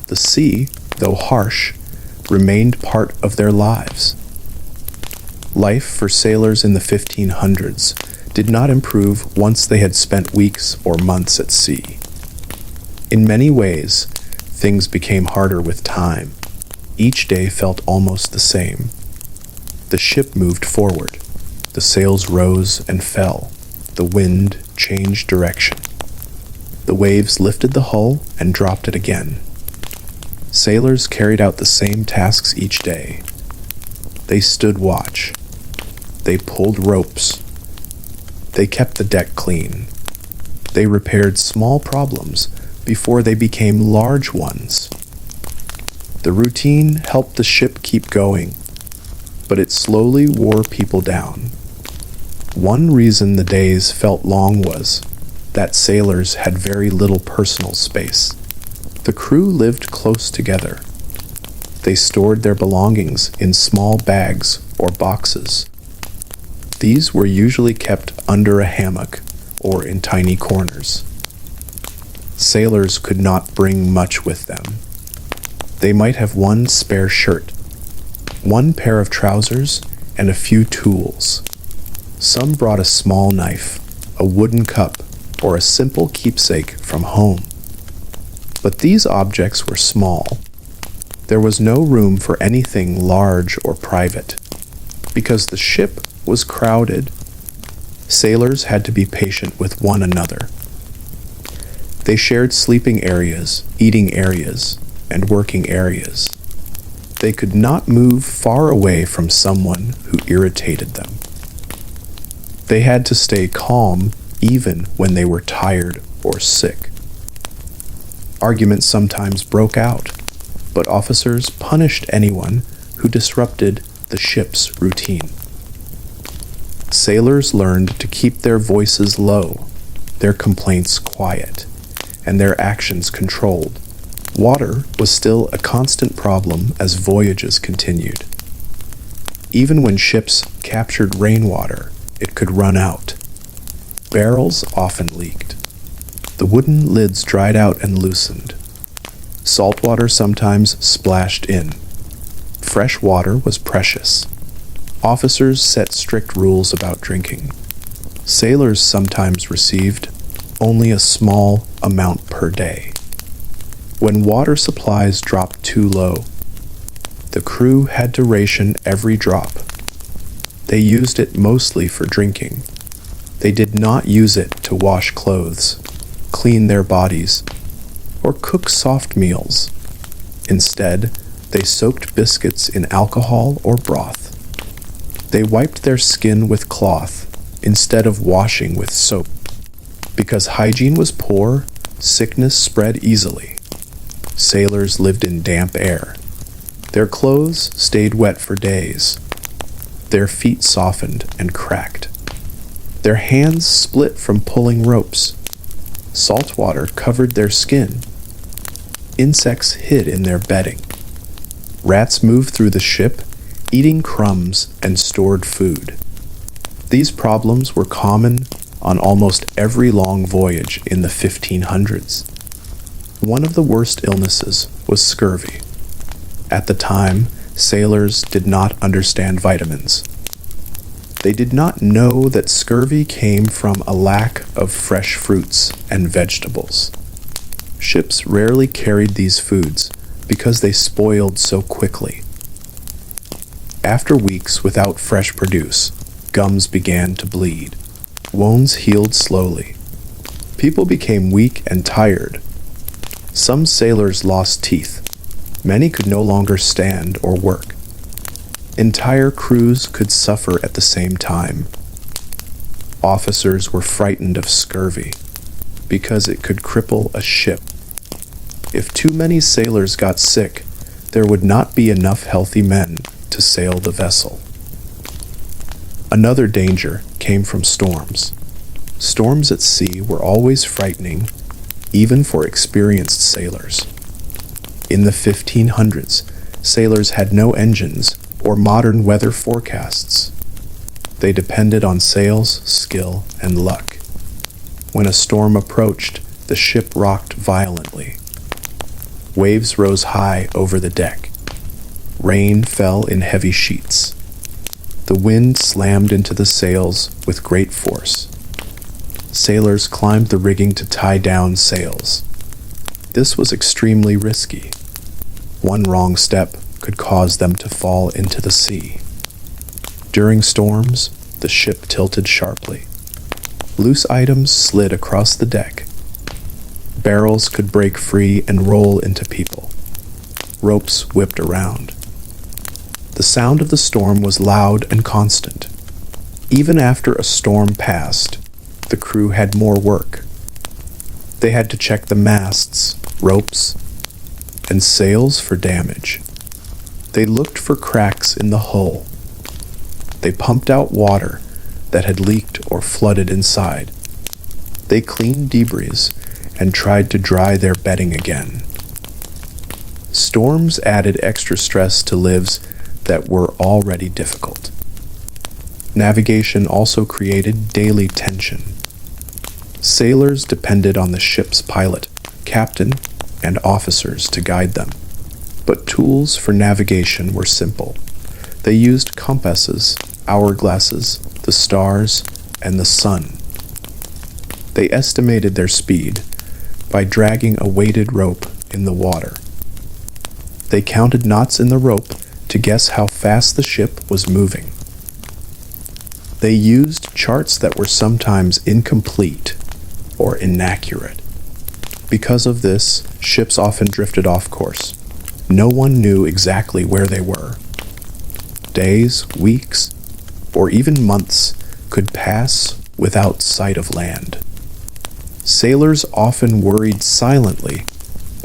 The sea, though harsh, remained part of their lives. Life for sailors in the 1500s did not improve once they had spent weeks or months at sea. In many ways, things became harder with time. Each day felt almost the same. The ship moved forward. The sails rose and fell. The wind changed direction. The waves lifted the hull and dropped it again. Sailors carried out the same tasks each day. They stood watch. They pulled ropes. They kept the deck clean. They repaired small problems before they became large ones. The routine helped the ship keep going, but it slowly wore people down. One reason the days felt long was that sailors had very little personal space. The crew lived close together. They stored their belongings in small bags or boxes. These were usually kept under a hammock or in tiny corners. Sailors could not bring much with them. They might have one spare shirt, one pair of trousers, and a few tools. Some brought a small knife, a wooden cup, or a simple keepsake from home. But these objects were small. There was no room for anything large or private. Because the ship was crowded, sailors had to be patient with one another. They shared sleeping areas, eating areas, and working areas. They could not move far away from someone who irritated them. They had to stay calm even when they were tired or sick. Arguments sometimes broke out, but officers punished anyone who disrupted the ship's routine. Sailors learned to keep their voices low, their complaints quiet, and their actions controlled. Water was still a constant problem as voyages continued. Even when ships captured rainwater, it could run out. Barrels often leaked. The wooden lids dried out and loosened. Salt water sometimes splashed in. Fresh water was precious. Officers set strict rules about drinking. Sailors sometimes received only a small amount per day. When water supplies dropped too low, the crew had to ration every drop. They used it mostly for drinking. They did not use it to wash clothes, clean their bodies, or cook soft meals. Instead, they soaked biscuits in alcohol or broth. They wiped their skin with cloth instead of washing with soap. Because hygiene was poor, sickness spread easily. Sailors lived in damp air. Their clothes stayed wet for days. Their feet softened and cracked. Their hands split from pulling ropes. Salt water covered their skin. Insects hid in their bedding. Rats moved through the ship, eating crumbs and stored food. These problems were common on almost every long voyage in the 1500s. One of the worst illnesses was scurvy. At the time, sailors did not understand vitamins. They did not know that scurvy came from a lack of fresh fruits and vegetables. Ships rarely carried these foods because they spoiled so quickly. After weeks without fresh produce, gums began to bleed. Wounds healed slowly. People became weak and tired. Some sailors lost teeth. Many could no longer stand or work. Entire crews could suffer at the same time. Officers were frightened of scurvy because it could cripple a ship. If too many sailors got sick, there would not be enough healthy men to sail the vessel. Another danger came from storms. Storms at sea were always frightening, even for experienced sailors. In the 1500s, sailors had no engines or modern weather forecasts. They depended on sails, skill, and luck. When a storm approached, the ship rocked violently. Waves rose high over the deck. Rain fell in heavy sheets. The wind slammed into the sails with great force. Sailors climbed the rigging to tie down sails. This was extremely risky. One wrong step could cause them to fall into the sea. During storms, the ship tilted sharply. Loose items slid across the deck. Barrels could break free and roll into people. Ropes whipped around. The sound of the storm was loud and constant. Even after a storm passed, the crew had more work. They had to check the masts, ropes, and sails for damage. They looked for cracks in the hull. They pumped out water that had leaked or flooded inside. They cleaned debris and tried to dry their bedding again. Storms added extra stress to lives that were already difficult. Navigation also created daily tension. Sailors depended on the ship's pilot, captain, and officers to guide them. But tools for navigation were simple. They used compasses, hourglasses, the stars, and the sun. They estimated their speed by dragging a weighted rope in the water. They counted knots in the rope to guess how fast the ship was moving. They used charts that were sometimes incomplete or inaccurate. Because of this, ships often drifted off course. No one knew exactly where they were. Days, weeks, or even months could pass without sight of land. Sailors often worried silently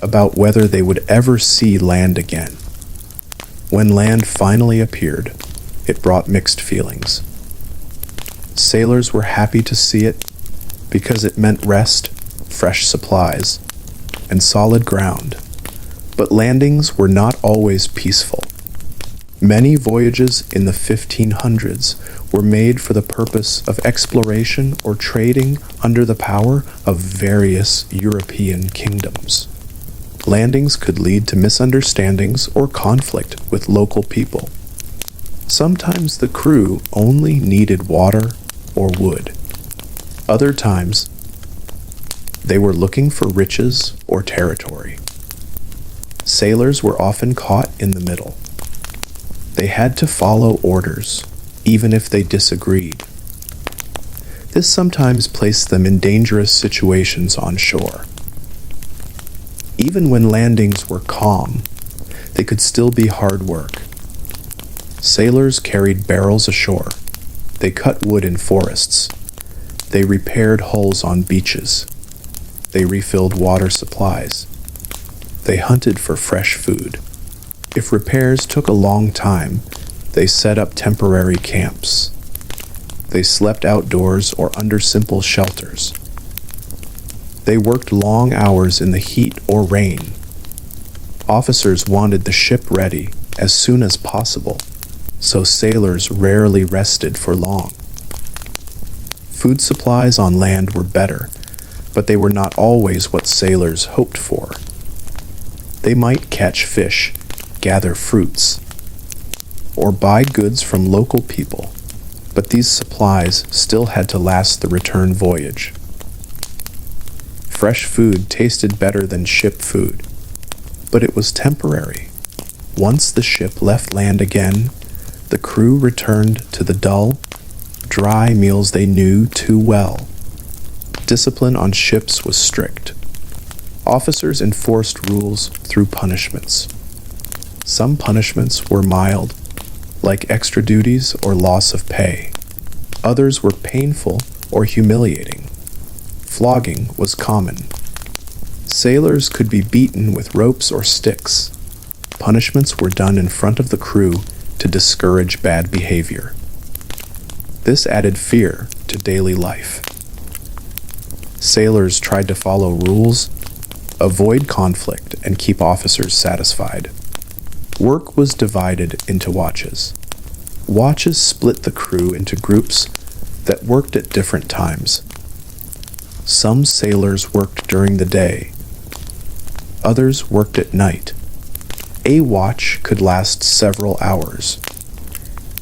about whether they would ever see land again. When land finally appeared, it brought mixed feelings. Sailors were happy to see it because it meant rest, fresh supplies, and solid ground. But landings were not always peaceful. Many voyages in the 1500s were made for the purpose of exploration or trading under the power of various European kingdoms. Landings could lead to misunderstandings or conflict with local people. Sometimes the crew only needed water or wood. Other times, they were looking for riches or territory. Sailors were often caught in the middle. They had to follow orders, even if they disagreed. This sometimes placed them in dangerous situations on shore. Even when landings were calm, they could still be hard work. Sailors carried barrels ashore. They cut wood in forests. They repaired hulls on beaches. They refilled water supplies. They hunted for fresh food. If repairs took a long time, they set up temporary camps. They slept outdoors or under simple shelters. They worked long hours in the heat or rain. Officers wanted the ship ready as soon as possible, so sailors rarely rested for long. Food supplies on land were better, but they were not always what sailors hoped for. They might catch fish, gather fruits, or buy goods from local people, but these supplies still had to last the return voyage. Fresh food tasted better than ship food, but it was temporary. Once the ship left land again, the crew returned to the dull, dry meals they knew too well. Discipline on ships was strict. Officers enforced rules through punishments. Some punishments were mild, like extra duties or loss of pay. Others were painful or humiliating. Flogging was common. Sailors could be beaten with ropes or sticks. Punishments were done in front of the crew to discourage bad behavior. This added fear to daily life. Sailors tried to follow rules, avoid conflict, and keep officers satisfied. Work was divided into watches. Watches split the crew into groups that worked at different times. Some sailors worked during the day. Others worked at night. A watch could last several hours.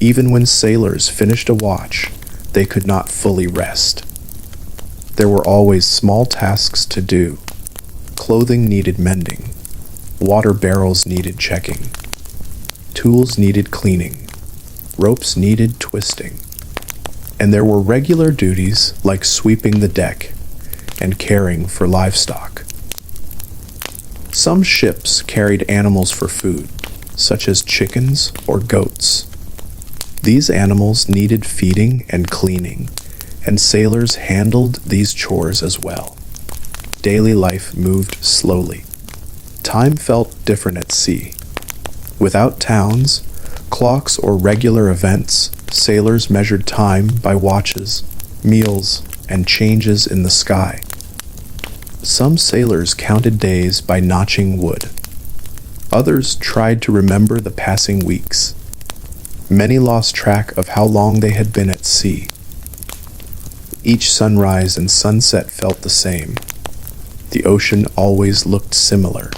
Even when sailors finished a watch, they could not fully rest. There were always small tasks to do. Clothing needed mending. Water barrels needed checking. Tools needed cleaning. Ropes needed twisting. And there were regular duties like sweeping the deck and caring for livestock. Some ships carried animals for food, such as chickens or goats. These animals needed feeding and cleaning, and sailors handled these chores as well. Daily life moved slowly. Time felt different at sea. Without towns, clocks, or regular events, sailors measured time by watches, meals, and changes in the sky. Some sailors counted days by notching wood. Others tried to remember the passing weeks. Many lost track of how long they had been at sea. Each sunrise and sunset felt the same. The ocean always looked similar.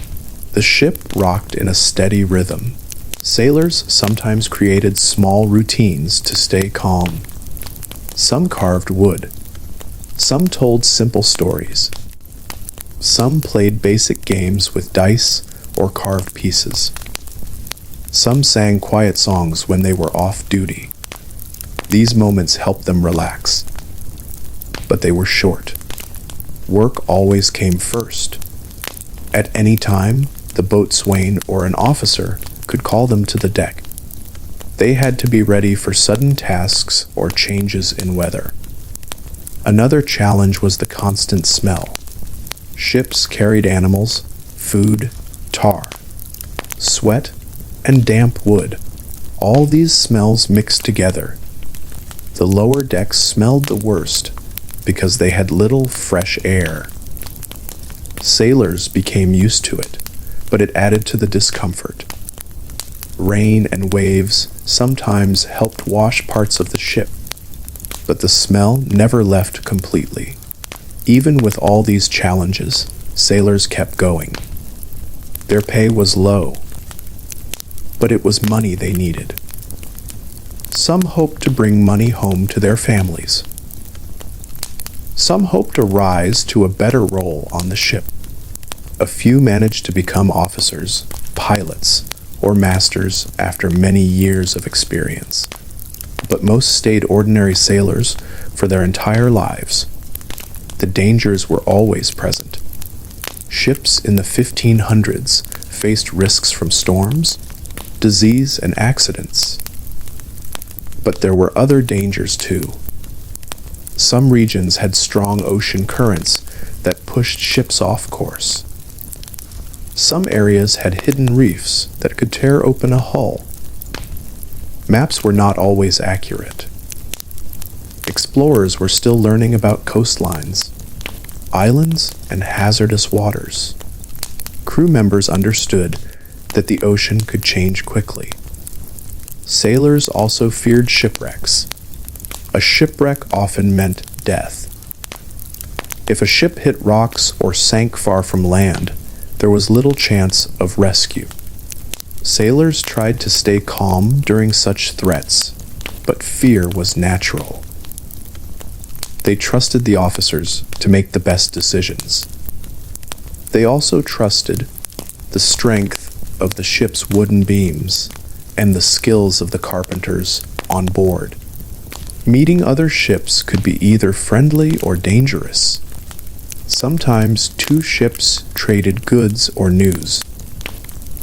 The ship rocked in a steady rhythm. Sailors sometimes created small routines to stay calm. Some carved wood. Some told simple stories. Some played basic games with dice or carved pieces. Some sang quiet songs when they were off duty. These moments helped them relax. But they were short. Work always came first. At any time, the boatswain or an officer could call them to the deck. They had to be ready for sudden tasks or changes in weather. Another challenge was the constant smell. Ships carried animals, food, tar, sweat, and damp wood. All these smells mixed together. The lower decks smelled the worst because they had little fresh air. Sailors became used to it, but it added to the discomfort. Rain and waves sometimes helped wash parts of the ship, but the smell never left completely. Even with all these challenges, sailors kept going. Their pay was low, but it was money they needed. Some hoped to bring money home to their families. Some hoped to rise to a better role on the ship. A few managed to become officers, pilots, or masters after many years of experience. But most stayed ordinary sailors for their entire lives. The dangers were always present. Ships in the 1500s faced risks from storms, disease, and accidents. But there were other dangers too. Some regions had strong ocean currents that pushed ships off course. Some areas had hidden reefs that could tear open a hull. Maps were not always accurate. Explorers were still learning about coastlines, islands, and hazardous waters. Crew members understood that the ocean could change quickly. Sailors also feared shipwrecks. A shipwreck often meant death. If a ship hit rocks or sank far from land, there was little chance of rescue. Sailors tried to stay calm during such threats, but fear was natural. They trusted the officers to make the best decisions. They also trusted the strength of the ship's wooden beams and the skills of the carpenters on board. Meeting other ships could be either friendly or dangerous. Sometimes two ships traded goods or news,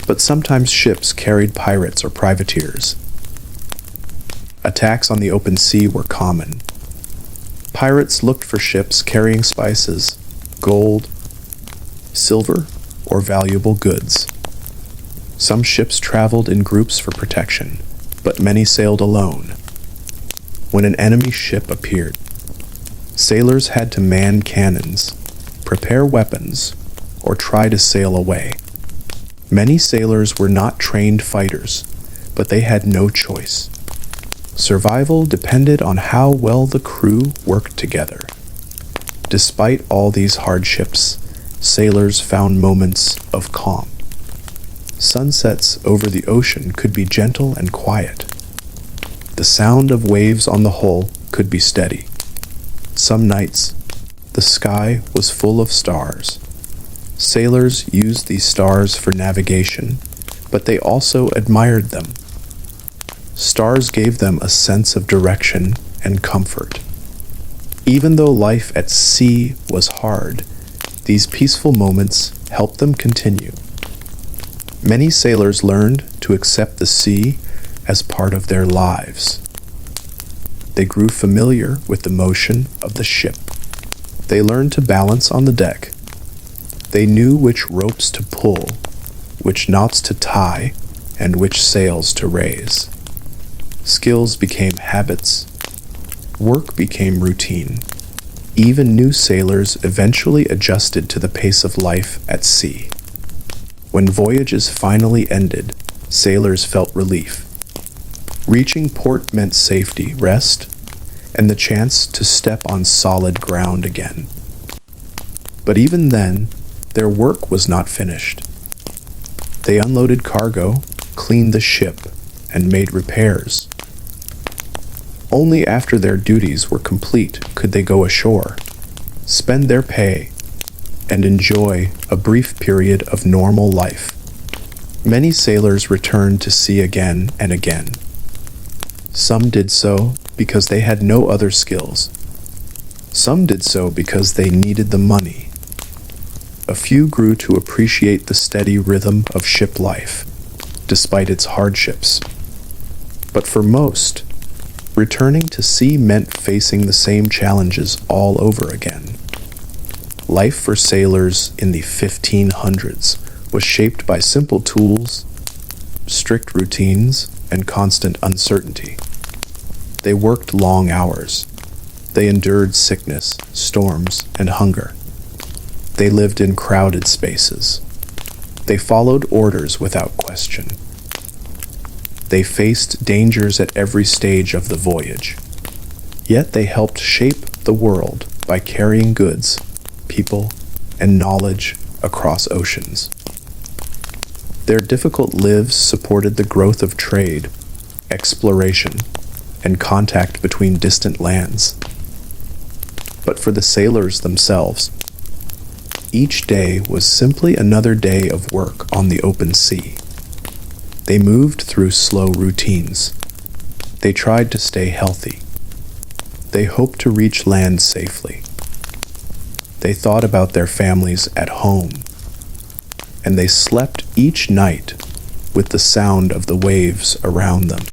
but sometimes ships carried pirates or privateers. Attacks on the open sea were common. Pirates looked for ships carrying spices, gold, silver, or valuable goods. Some ships traveled in groups for protection, but many sailed alone. When an enemy ship appeared, sailors had to man cannons, prepare weapons, or try to sail away. Many sailors were not trained fighters, but they had no choice. Survival depended on how well the crew worked together. Despite all these hardships, sailors found moments of calm. Sunsets over the ocean could be gentle and quiet. The sound of waves on the hull could be steady. Some nights, the sky was full of stars. Sailors used these stars for navigation, but they also admired them. Stars gave them a sense of direction and comfort. Even though life at sea was hard, these peaceful moments helped them continue. Many sailors learned to accept the sea as part of their lives. They grew familiar with the motion of the ship. They learned to balance on the deck. They knew which ropes to pull, which knots to tie, and which sails to raise. Skills became habits. Work became routine. Even new sailors eventually adjusted to the pace of life at sea. When voyages finally ended, sailors felt relief. Reaching port meant safety, rest, and the chance to step on solid ground again. But even then, their work was not finished. They unloaded cargo, cleaned the ship, and made repairs. Only after their duties were complete could they go ashore, spend their pay, and enjoy a brief period of normal life. Many sailors returned to sea again and again. Some did so because they had no other skills. Some did so because they needed the money. A few grew to appreciate the steady rhythm of ship life, despite its hardships. But for most, returning to sea meant facing the same challenges all over again. Life for sailors in the 1500s was shaped by simple tools, strict routines, and constant uncertainty. They worked long hours. They endured sickness, storms, and hunger. They lived in crowded spaces. They followed orders without question. They faced dangers at every stage of the voyage. Yet they helped shape the world by carrying goods, people, and knowledge across oceans. Their difficult lives supported the growth of trade, exploration, and contact between distant lands. But for the sailors themselves, each day was simply another day of work on the open sea. They moved through slow routines. They tried to stay healthy. They hoped to reach land safely. They thought about their families at home. And they slept each night with the sound of the waves around them.